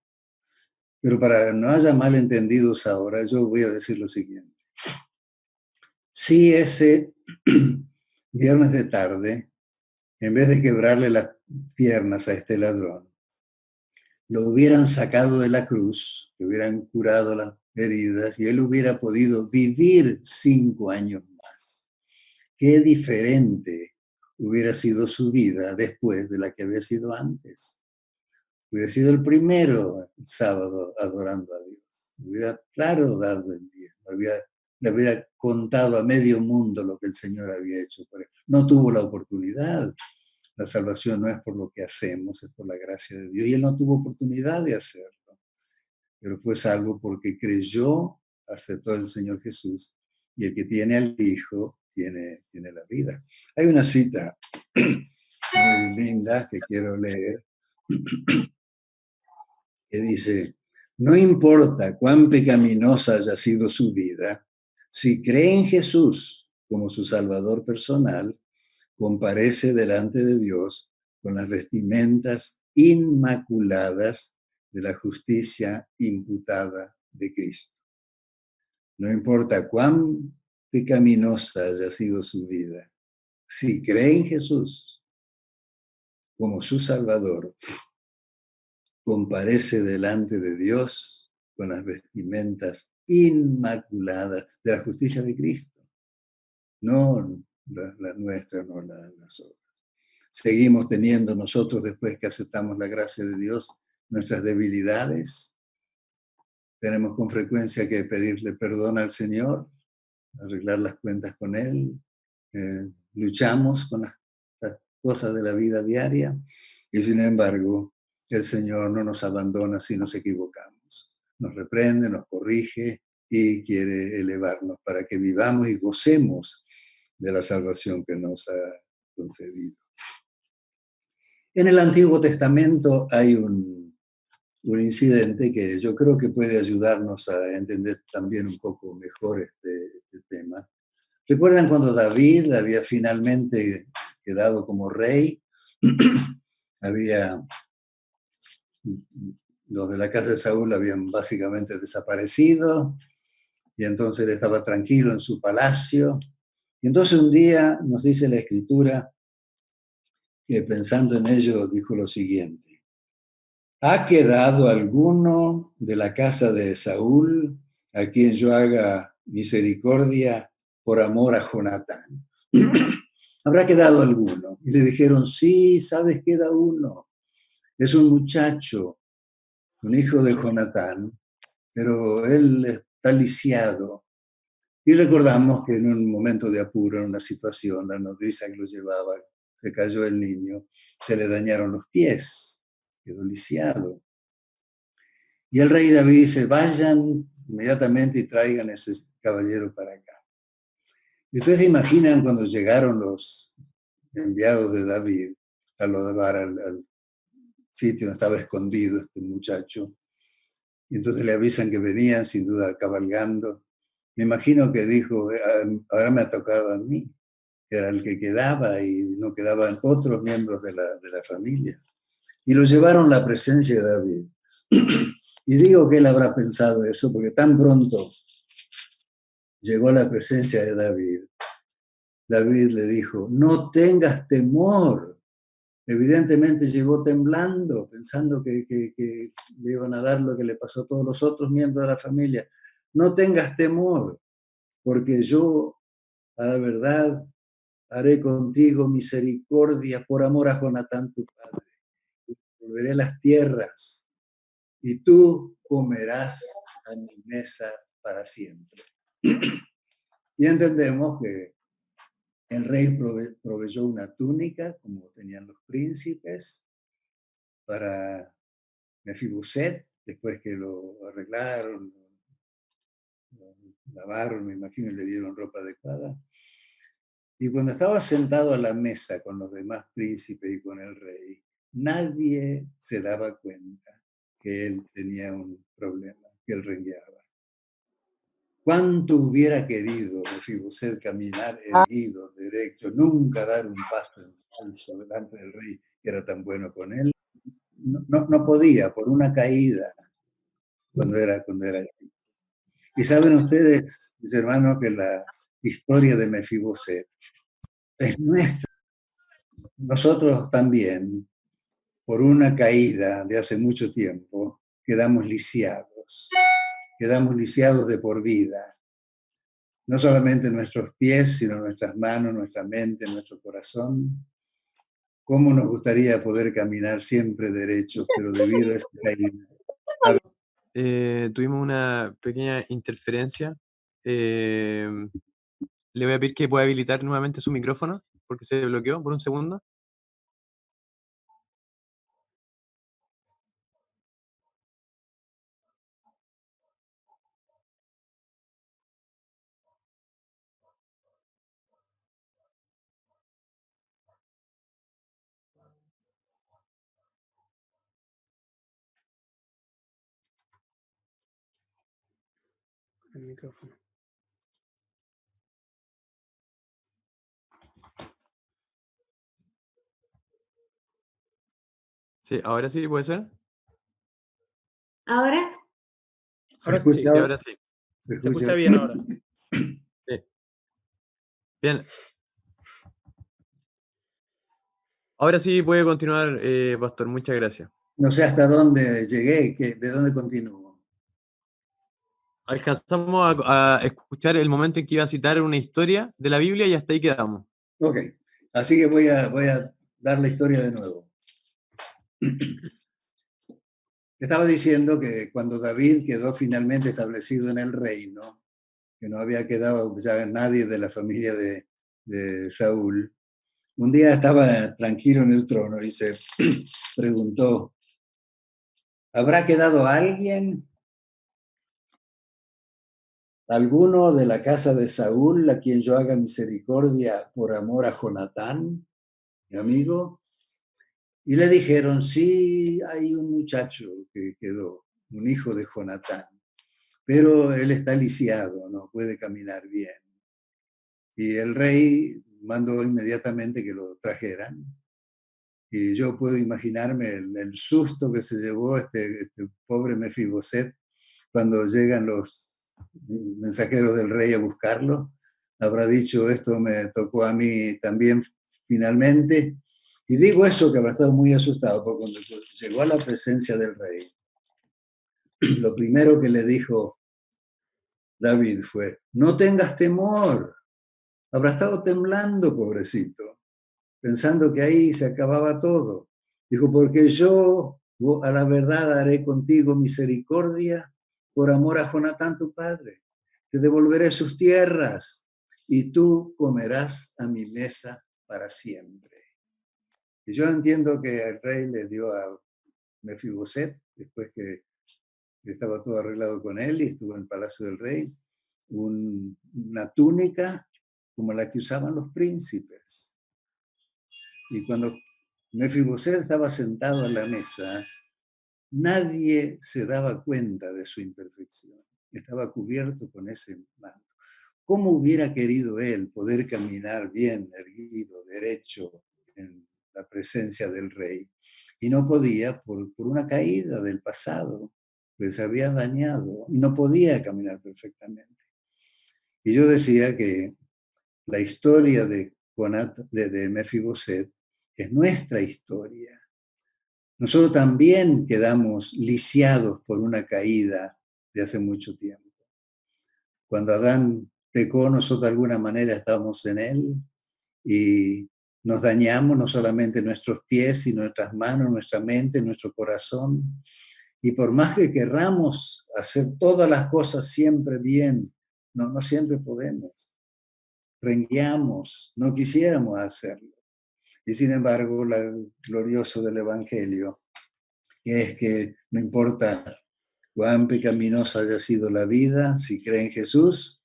Pero para no haya malentendidos ahora, yo voy a decir lo siguiente. Si ese viernes de tarde, en vez de quebrarle las piernas a este ladrón, lo hubieran sacado de la cruz, le hubieran curado las heridas y él hubiera podido vivir 5 años más. Qué diferente hubiera sido su vida después de la que había sido antes. Hubiera sido el primero sábado adorando a Dios. Hubiera, claro, dado el diezmo. Le hubiera contado a medio mundo lo que el Señor había hecho por él. No tuvo la oportunidad. La salvación no es por lo que hacemos, es por la gracia de Dios. Y él no tuvo oportunidad de hacerlo. Pero fue salvo porque creyó, aceptó al Señor Jesús. Y el que tiene al Hijo tiene la vida. Hay una cita muy linda que quiero leer, que dice, no importa cuán pecaminosa haya sido su vida, si cree en Jesús como su Salvador personal, comparece delante de Dios con las vestimentas inmaculadas de la justicia imputada de Cristo. No importa cuán pecaminosa haya sido su vida, si cree en Jesús como su Salvador, comparece delante de Dios con las vestimentas inmaculadas de la justicia de Cristo. No la nuestra, no las obras. Seguimos teniendo nosotros, después que aceptamos la gracia de Dios, nuestras debilidades. Tenemos con frecuencia que pedirle perdón al Señor, arreglar las cuentas con Él. Luchamos con las cosas de la vida diaria y sin embargo el Señor no nos abandona si nos equivocamos. Nos reprende, nos corrige y quiere elevarnos para que vivamos y gocemos de la salvación que nos ha concedido. En el Antiguo Testamento hay un incidente que yo creo que puede ayudarnos a entender también un poco mejor este tema. ¿Recuerdan cuando David había finalmente quedado como rey? Los de la casa de Saúl habían básicamente desaparecido y entonces él estaba tranquilo en su palacio. Y entonces un día nos dice la Escritura que pensando en ello dijo lo siguiente: ¿ha quedado alguno de la casa de Saúl a quien yo haga misericordia por amor a Jonatán? ¿Habrá quedado alguno? Y le dijeron, sí, sabes, queda uno. Es un muchacho, un hijo de Jonatán, pero él está lisiado. Y recordamos que en un momento de apuro, en una situación, la nodriza que lo llevaba, se cayó el niño, se le dañaron los pies, quedó lisiado. Y el rey David dice, vayan inmediatamente y traigan ese caballero para acá. Y ustedes se imaginan cuando llegaron los enviados de David a llevar al sitio donde estaba escondido este muchacho. Y entonces le avisan que venían, sin duda, cabalgando. Me imagino que dijo, ahora me ha tocado a mí. Era el que quedaba y no quedaban otros miembros de la familia. Y lo llevaron a la presencia de David. Y digo que él habrá pensado eso, porque tan pronto llegó a la presencia de David, David le dijo, no tengas temor. Evidentemente llegó temblando, pensando que le iban a dar lo que le pasó a todos los otros miembros de la familia. No tengas temor, porque yo, a la verdad, haré contigo misericordia por amor a Jonatán tu padre. Volveré las tierras y tú comerás a mi mesa para siempre. Y entendemos que el rey proveyó una túnica, como tenían los príncipes, para Mefiboset, después que lo arreglaron, lo lavaron, me imagino, y le dieron ropa adecuada. Y cuando estaba sentado a la mesa con los demás príncipes y con el rey, nadie se daba cuenta que él tenía un problema, que él rengueaba. ¿Cuánto hubiera querido Mefiboset caminar erguido, derecho, nunca dar un paso en falso delante del rey, que era tan bueno con él? No podía, por una caída, cuando era chico. Y saben ustedes, mis hermanos, que la historia de Mefiboset es nuestra. Nosotros también, por una caída de hace mucho tiempo, quedamos lisiados de por vida. No solamente nuestros pies, sino nuestras manos, nuestra mente, nuestro corazón. ¿Cómo nos gustaría poder caminar siempre derechos, pero debido a esta caída? Tuvimos una pequeña interferencia. Le voy a pedir que pueda habilitar nuevamente su micrófono, porque se bloqueó por un segundo. El micrófono. Sí, ahora sí, ¿puede ser? ¿Ahora? ¿Se Ahora escucha? sí. Sí, ahora sí. ¿Se Se escucha bien ahora. Sí. Bien. Ahora sí puede continuar, Pastor. Muchas gracias. No sé hasta dónde llegué, de dónde continúo. Alcanzamos a escuchar el momento en que iba a citar una historia de la Biblia y hasta ahí quedamos. Ok, así que voy a dar la historia de nuevo. Estaba diciendo que cuando David quedó finalmente establecido en el reino, que no había quedado ya nadie de la familia de Saúl, un día estaba tranquilo en el trono y se preguntó, ¿habrá quedado alguno de la casa de Saúl a quien yo haga misericordia por amor a Jonatán, mi amigo? Y le dijeron, sí, hay un muchacho que quedó, un hijo de Jonatán, pero él está lisiado, no puede caminar bien. Y el rey mandó inmediatamente que lo trajeran. Y yo puedo imaginarme el susto que se llevó este pobre Mefiboset cuando llegan los mensajeros del rey a buscarlo. Habrá dicho, esto me tocó a mí también finalmente. Y digo eso que habrá estado muy asustado, porque cuando llegó a la presencia del rey, lo primero que le dijo David fue, no tengas temor. Habrá estado temblando, pobrecito, pensando que ahí se acababa todo. Dijo, porque yo a la verdad haré contigo misericordia por amor a Jonatán tu padre. Te devolveré sus tierras y tú comerás a mi mesa para siempre. Y yo entiendo que el rey le dio a Mefiboset, después que estaba todo arreglado con él y estuvo en el palacio del rey, una túnica como la que usaban los príncipes. Y cuando Mefiboset estaba sentado a la mesa, nadie se daba cuenta de su imperfección. Estaba cubierto con ese manto. ¿Cómo hubiera querido él poder caminar bien, erguido, derecho, en la presencia del rey? Y no podía por una caída del pasado, pues se había dañado y no podía caminar perfectamente. Y yo decía que La historia de Mefiboset es nuestra historia. Nosotros también quedamos lisiados por una caída de hace mucho tiempo. Cuando Adán pecó, nosotros de alguna manera estábamos en él y nos dañamos no solamente nuestros pies, sino nuestras manos, nuestra mente, nuestro corazón. Y por más que querramos hacer todas las cosas siempre bien, no siempre podemos. Rengueamos, no quisiéramos hacerlo. Y sin embargo, lo glorioso del Evangelio es que no importa cuán pecaminosa haya sido la vida, si cree en Jesús,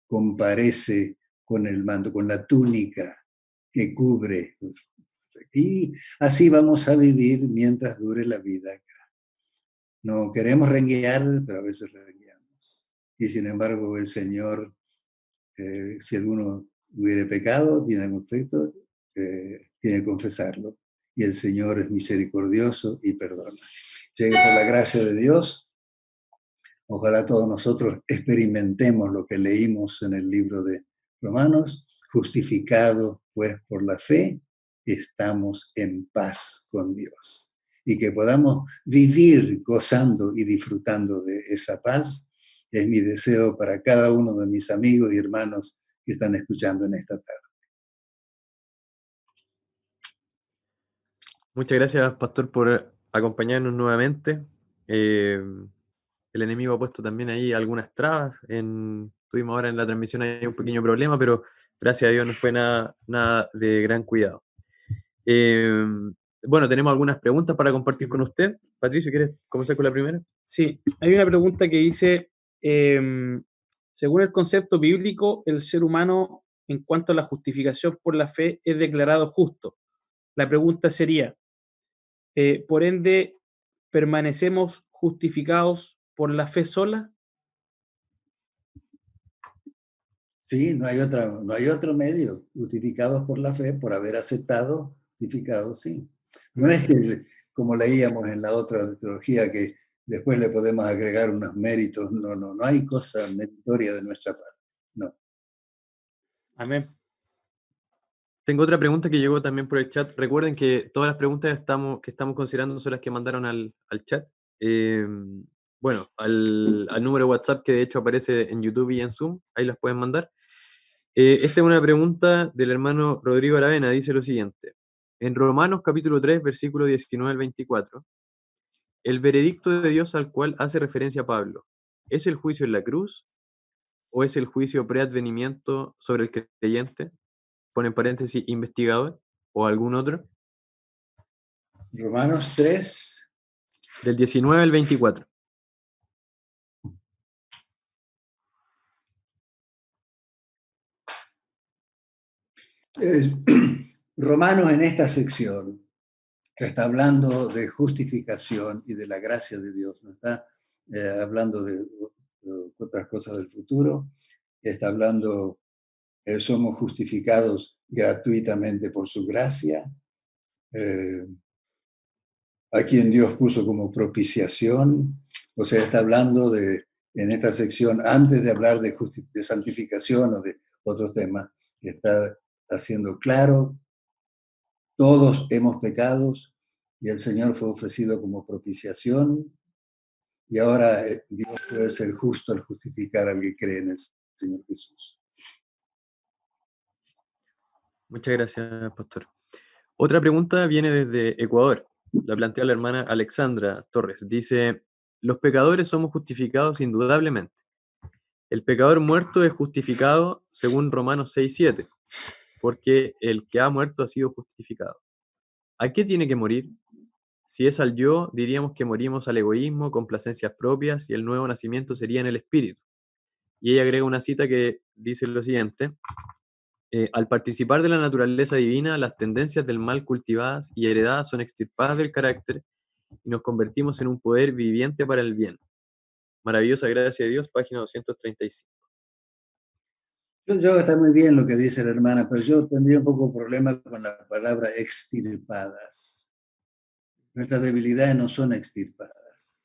comparece con el manto, con la túnica que cubre. Y así vamos a vivir mientras dure la vida acá. No queremos renguear, pero a veces rengueamos. Y sin embargo, el Señor, si alguno hubiere pecado, tiene algún defecto, tiene que confesarlo. Y el Señor es misericordioso y perdona. Llegue por la gracia de Dios. Ojalá todos nosotros experimentemos lo que leímos en el libro de Romanos, justificados pues por la fe, estamos en paz con Dios. Y que podamos vivir gozando y disfrutando de esa paz, es mi deseo para cada uno de mis amigos y hermanos que están escuchando en esta tarde. Muchas gracias, Pastor, por acompañarnos nuevamente. El enemigo ha puesto también ahí algunas trabas. Tuvimos ahora en la transmisión ahí un pequeño problema, pero gracias a Dios no fue nada de gran cuidado. Bueno, tenemos algunas preguntas para compartir con usted. Patricio, ¿quieres comenzar con la primera? Sí, hay una pregunta que dice, según el concepto bíblico, el ser humano, en cuanto a la justificación por la fe, es declarado justo. La pregunta sería, por ende, ¿permanecemos justificados por la fe sola? Sí, no hay otro medio. Justificados por la fe, por haber aceptado, justificados, sí. No es que, como leíamos en la otra teología, que después le podemos agregar unos méritos. No hay cosa meritoria de nuestra parte. No. Amén. Tengo otra pregunta que llegó también por el chat. Recuerden que todas las preguntas que estamos considerando son las que mandaron al chat. Bueno, al número de WhatsApp que de hecho aparece en YouTube y en Zoom, ahí las pueden mandar. Esta es una pregunta del hermano Rodrigo Aravena, dice lo siguiente. En Romanos capítulo 3, versículo 19 al 24, el veredicto de Dios al cual hace referencia Pablo, ¿es el juicio en la cruz o es el juicio preadvenimiento sobre el creyente? Pone en paréntesis investigador o algún otro. Romanos 3. Del 19 al 24. Romanos en esta sección está hablando de justificación y de la gracia de Dios. No está hablando de otras cosas del futuro. Está hablando, somos justificados gratuitamente por su gracia, a quien Dios puso como propiciación. O sea, está hablando en esta sección, antes de hablar de santificación o de otros temas, está haciendo claro, todos hemos pecado y el Señor fue ofrecido como propiciación, y ahora Dios puede ser justo al justificar al que cree en el Señor Jesús. Muchas gracias, Pastor. Otra pregunta viene desde Ecuador. La plantea la hermana Alexandra Torres. Dice, los pecadores somos justificados indudablemente. El pecador muerto es justificado según Romanos 6:7, porque el que ha muerto ha sido justificado. ¿A qué tiene que morir? Si es al yo, diríamos que morimos al egoísmo, complacencias propias, y el nuevo nacimiento sería en el espíritu. Y ella agrega una cita que dice lo siguiente. Al participar de la naturaleza divina, las tendencias del mal cultivadas y heredadas son extirpadas del carácter y nos convertimos en un poder viviente para el bien. Maravillosa gracia de Dios, página 235. Yo está muy bien lo que dice la hermana, pero yo tendría un poco de problema con la palabra extirpadas. Nuestras debilidades no son extirpadas.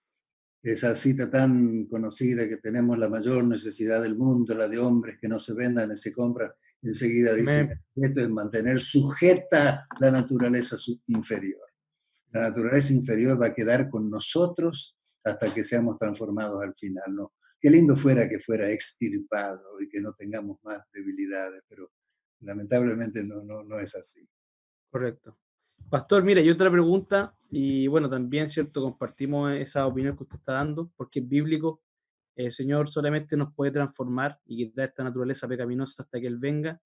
Esa cita tan conocida que tenemos la mayor necesidad del mundo, la de hombres que no se vendan y se compran, enseguida dice, Amén. esto es mantener sujeta la naturaleza inferior. La naturaleza inferior va a quedar con nosotros hasta que seamos transformados al final, ¿no? Qué lindo fuera que fuera extirpado y que no tengamos más debilidades, pero lamentablemente no es así. Correcto. Pastor, mira, y otra pregunta, y bueno, también, ¿cierto? Compartimos esa opinión que usted está dando, porque es bíblico. El Señor solamente nos puede transformar y quitar esta naturaleza pecaminosa hasta que Él venga.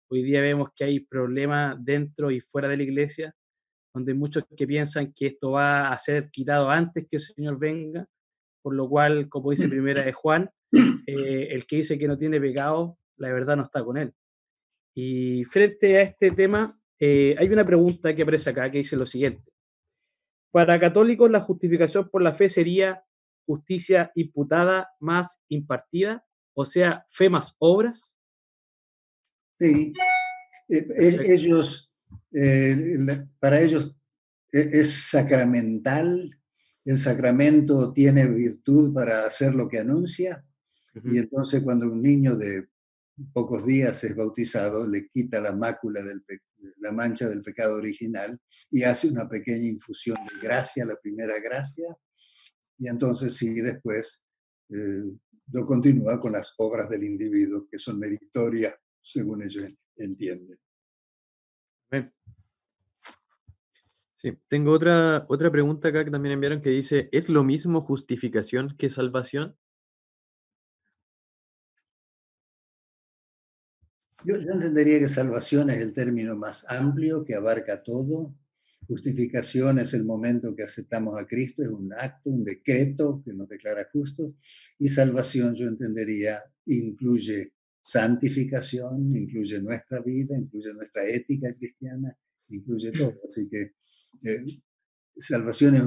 Hoy día vemos que hay problemas dentro y fuera de la iglesia, donde hay muchos que piensan que esto va a ser quitado antes que el Señor venga, por lo cual, como dice Primera de Juan, el que dice que no tiene pecado, la verdad no está con Él. Y frente a este tema, hay una pregunta que aparece acá que dice lo siguiente. Para católicos, la justificación por la fe sería justicia imputada más impartida, o sea, fe más obras. Sí, ellos, para ellos es sacramental, el sacramento tiene virtud para hacer lo que anuncia, y entonces cuando un niño de pocos días es bautizado, le quita la mácula, la mancha del pecado original y hace una pequeña infusión de gracia, la primera gracia, y entonces sí, después lo continúa con las obras del individuo, que son meritorias, según ellos entienden. Amén. Sí, tengo otra pregunta acá que también enviaron que dice, ¿es lo mismo justificación que salvación? Yo entendería que salvación es el término más amplio que abarca todo. Justificación es el momento que aceptamos a Cristo, es un acto, un decreto que nos declara justos. Y salvación, yo entendería, incluye santificación, incluye nuestra vida, incluye nuestra ética cristiana, incluye todo. Así que salvación es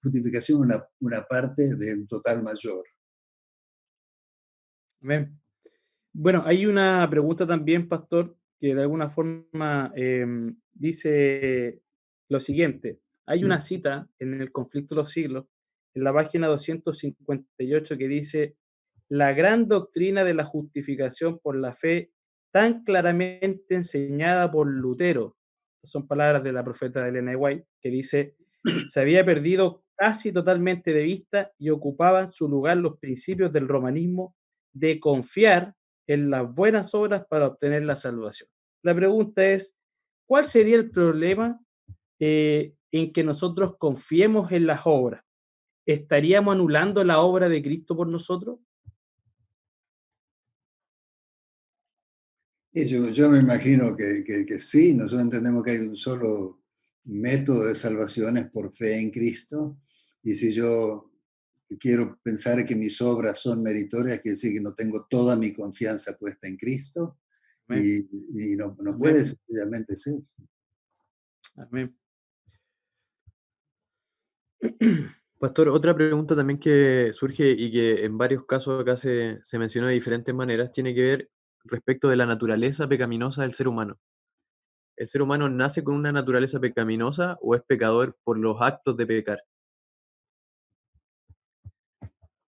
justificación es una parte de un total mayor. Amén. Bueno, hay una pregunta también, pastor, que de alguna forma dice lo siguiente. Hay una cita en el Conflicto de los Siglos, en la página 258, que dice, la gran doctrina de la justificación por la fe, tan claramente enseñada por Lutero, son palabras de la profeta Elena de White, que dice, se había perdido casi totalmente de vista y ocupaban su lugar los principios del romanismo de confiar en las buenas obras para obtener la salvación. La pregunta es, ¿cuál sería el problema en que nosotros confiemos en las obras? ¿Estaríamos anulando la obra de Cristo por nosotros? Y yo me imagino que sí, nosotros entendemos que hay un solo método de salvación, es por fe en Cristo, y si yo quiero pensar que mis obras son meritorias, quiere decir que no tengo toda mi confianza puesta en Cristo, Amén. y no Amén. puede sencillamente ser. Amén. Pastor, otra pregunta también que surge y que en varios casos acá se mencionó de diferentes maneras, tiene que ver respecto de la naturaleza pecaminosa del ser humano. ¿El ser humano nace con una naturaleza pecaminosa o es pecador por los actos de pecar?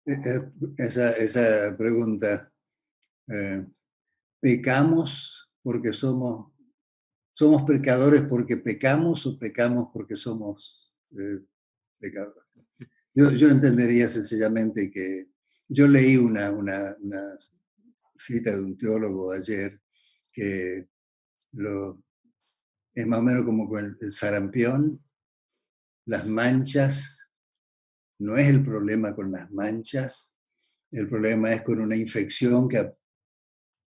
Esa pregunta, ¿pecamos porque somos pecadores porque pecamos o pecamos porque somos pecadores? Yo entendería sencillamente que yo leí una cita de un teólogo ayer que es más o menos como con el sarampión, las manchas, no es el problema con las manchas, el problema es con una infección que ha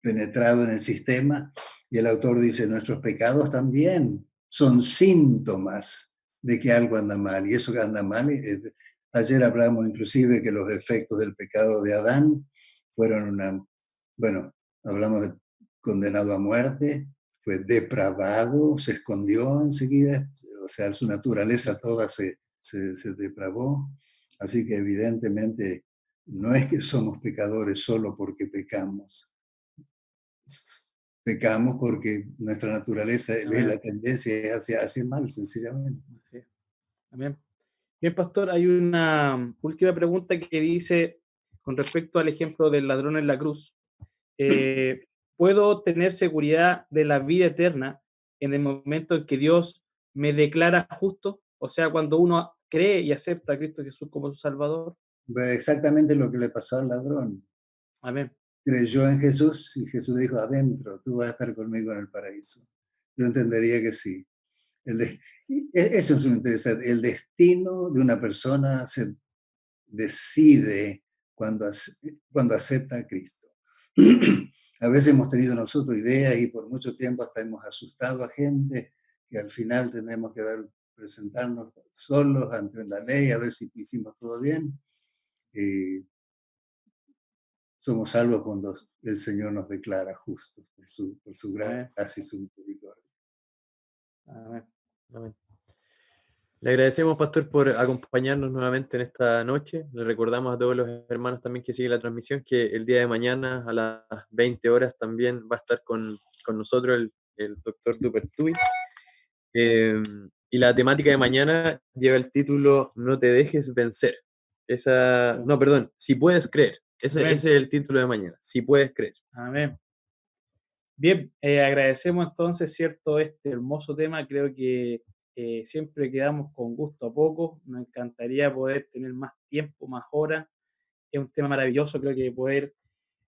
penetrado en el sistema, y el autor dice, nuestros pecados también son síntomas de que algo anda mal, y eso que anda mal, ayer hablamos inclusive que los efectos del pecado de Adán fueron hablamos de condenado a muerte, fue depravado, se escondió enseguida, o sea, su naturaleza toda se depravó, así que evidentemente no es que somos pecadores solo porque pecamos, pecamos porque nuestra naturaleza ve la tendencia hacia el mal, sencillamente. Sí. Amén. Bien, pastor, hay una última pregunta que dice, con respecto al ejemplo del ladrón en la cruz, puedo tener seguridad de la vida eterna en el momento en que Dios me declara justo, o sea, cuando uno cree y acepta a Cristo Jesús como su Salvador. Pues exactamente lo que le pasó al ladrón. Amén. Creyó en Jesús y Jesús le dijo, adentro, tú vas a estar conmigo en el paraíso. Yo entendería que sí. Eso es muy interesante. El destino de una persona se decide cuando acepta a Cristo. A veces hemos tenido nosotros ideas y por mucho tiempo hasta hemos asustado a gente que al final tendremos que presentarnos solos ante la ley a ver si hicimos todo bien. Somos salvos cuando el Señor nos declara justos por su gracia y su misericordia. Amén. Amén. Le agradecemos, pastor, por acompañarnos nuevamente en esta noche. Le recordamos a todos los hermanos también que siguen la transmisión que el día de mañana a las 20 horas también va a estar con nosotros el doctor Dupertuis. Y la temática de mañana lleva el título No te dejes vencer. No, perdón, Si puedes creer. Ese es el título de mañana, Si puedes creer. Amén. Bien, agradecemos entonces, ¿cierto?, este hermoso tema. Creo que siempre quedamos con gusto a poco. Nos encantaría poder tener más tiempo, más horas. Es un tema maravilloso, creo que poder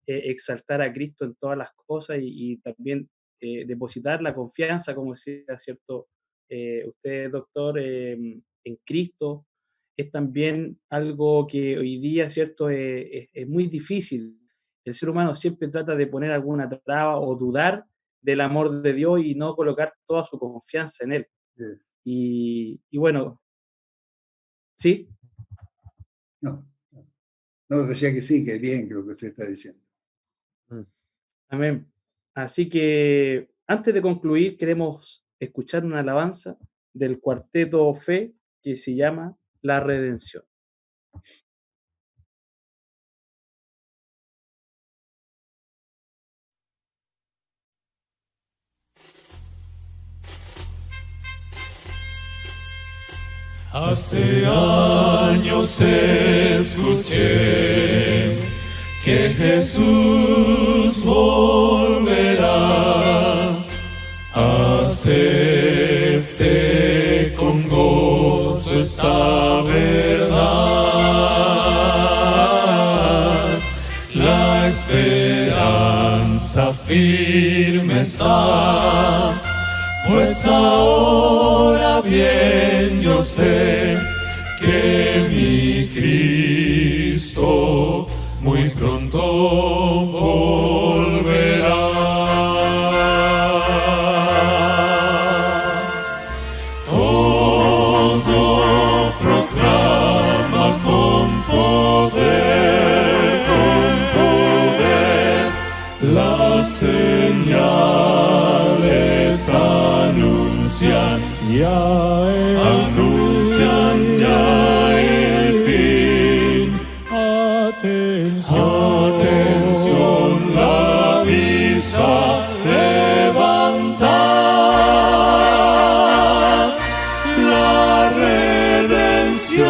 exaltar a Cristo en todas las cosas y también depositar la confianza, como decía, ¿cierto?, usted, doctor, en Cristo. Es también algo que hoy día, ¿cierto?, es muy difícil. El ser humano siempre trata de poner alguna traba o dudar del amor de Dios y no colocar toda su confianza en Él. Yes. Y bueno, ¿sí? No, decía que sí, que bien, creo que usted está diciendo. Amén. Así que antes de concluir, queremos escuchar una alabanza del cuarteto Fe que se llama La Redención. Hace años escuché que Jesús volverá. Acepté con gozo esta verdad. La esperanza firme está, pues ahora bien yo sé que mi Cristo muy pronto volverá. Todo proclama con poder, las señales anuncian ya el fin. Atención, la vista levantar, la redención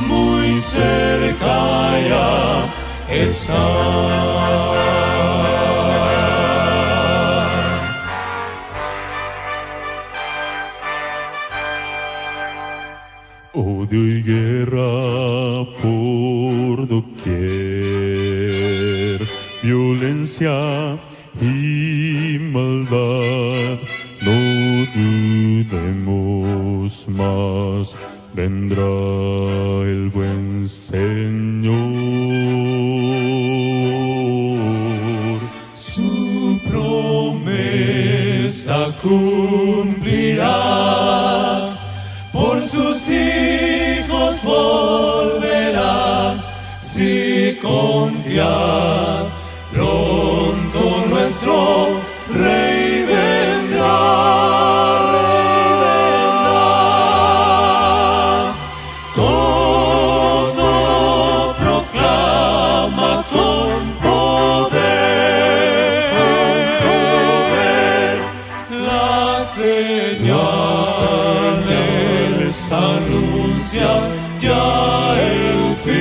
muy cerca ya está. Odio y guerra por doquier, violencia y maldad. No dudemos más, vendrá el buen Señor. Su promesa cumplirá, por sus hijos volverá, si confiad, pronto nuestro Rey vendrá, Todo proclama con poder, la señales anuncian ya el fin.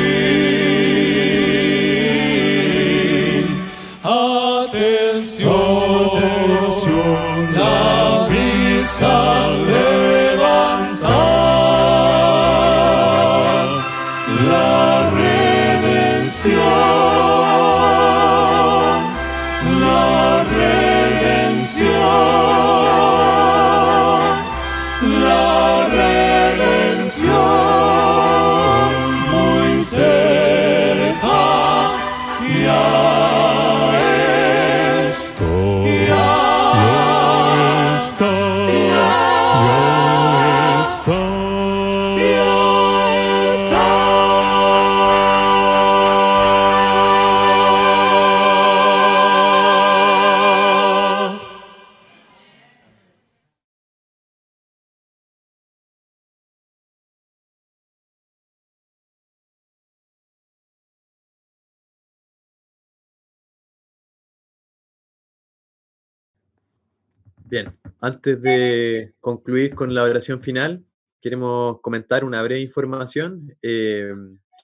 Bien, antes de concluir con la oración final, queremos comentar una breve información que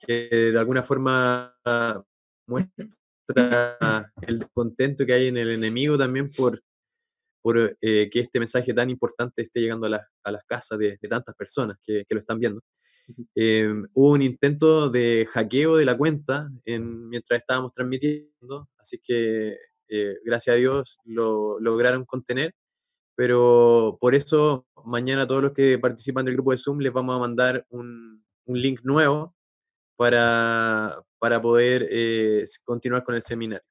de alguna forma muestra el descontento que hay en el enemigo también por que este mensaje tan importante esté llegando a las casas de tantas personas que lo están viendo. Hubo un intento de hackeo de la cuenta mientras estábamos transmitiendo, así que gracias a Dios lo lograron contener, pero por eso mañana a todos los que participan del grupo de Zoom les vamos a mandar un link nuevo para poder continuar con el seminario.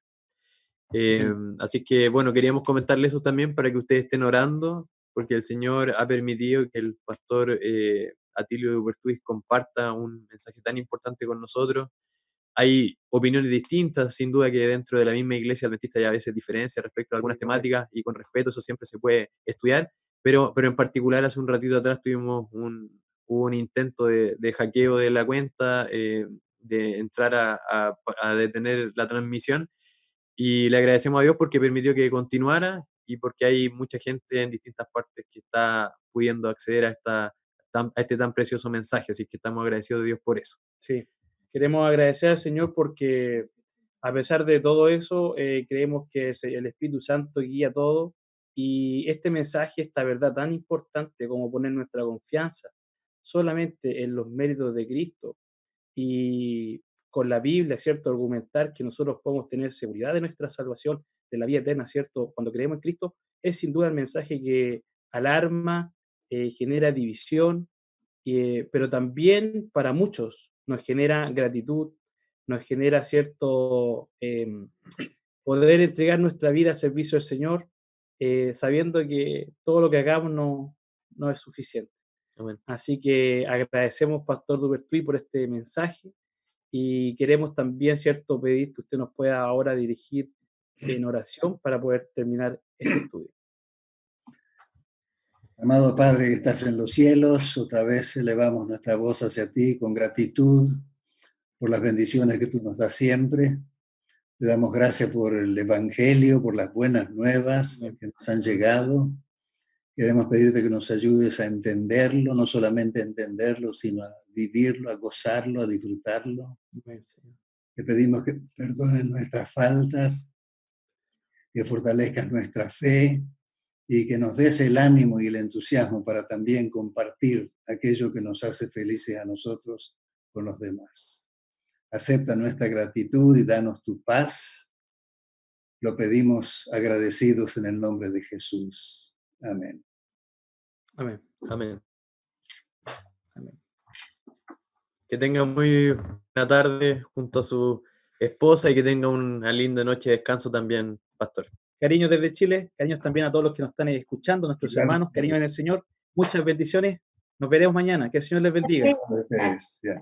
Así que bueno, queríamos comentarles eso también para que ustedes estén orando, porque el Señor ha permitido que el pastor Atilio de Ubertuis comparta un mensaje tan importante con nosotros. Hay opiniones distintas, sin duda que dentro de la misma iglesia adventista hay a veces diferencias respecto a algunas temáticas, y con respeto eso siempre se puede estudiar, pero en particular hace un ratito atrás tuvimos hubo un intento de hackeo de la cuenta, de entrar a detener la transmisión, y le agradecemos a Dios porque permitió que continuara y porque hay mucha gente en distintas partes que está pudiendo acceder a este tan precioso mensaje, así que estamos agradecidos de Dios por eso. Sí, queremos agradecer al Señor porque a pesar de todo eso, creemos que el Espíritu Santo guía todo, y este mensaje, esta verdad tan importante como poner nuestra confianza solamente en los méritos de Cristo y con la Biblia, ¿cierto? Argumentar que nosotros podemos tener seguridad de nuestra salvación, de la vida eterna, ¿cierto? Cuando creemos en Cristo, es sin duda el mensaje que alarma, genera división, pero también para muchos nos genera gratitud, nos genera cierto poder entregar nuestra vida al servicio del Señor, sabiendo que todo lo que hagamos no es suficiente. Amén. Así que agradecemos, Pastor Dubertui, por este mensaje, y queremos también, cierto, pedir que usted nos pueda ahora dirigir en oración para poder terminar este estudio. Amado Padre que estás en los cielos, otra vez elevamos nuestra voz hacia ti con gratitud por las bendiciones que tú nos das siempre. Te damos gracias por el Evangelio, por las buenas nuevas que nos han llegado. Queremos pedirte que nos ayudes a entenderlo, no solamente a entenderlo, sino a vivirlo, a gozarlo, a disfrutarlo. Te pedimos que perdones nuestras faltas, que fortalezcas nuestra fe y que nos des el ánimo y el entusiasmo para también compartir aquello que nos hace felices a nosotros con los demás. Acepta nuestra gratitud y danos tu paz. Lo pedimos agradecidos en el nombre de Jesús. Amén. Amén. Amén. Amén. Que tenga muy buena tarde junto a su esposa y que tenga una linda noche de descanso también, Pastor. Cariños desde Chile, cariños también a todos los que nos están escuchando, nuestros hermanos, cariños en el Señor, muchas bendiciones, nos veremos mañana, que el Señor les bendiga. Ustedes, ya.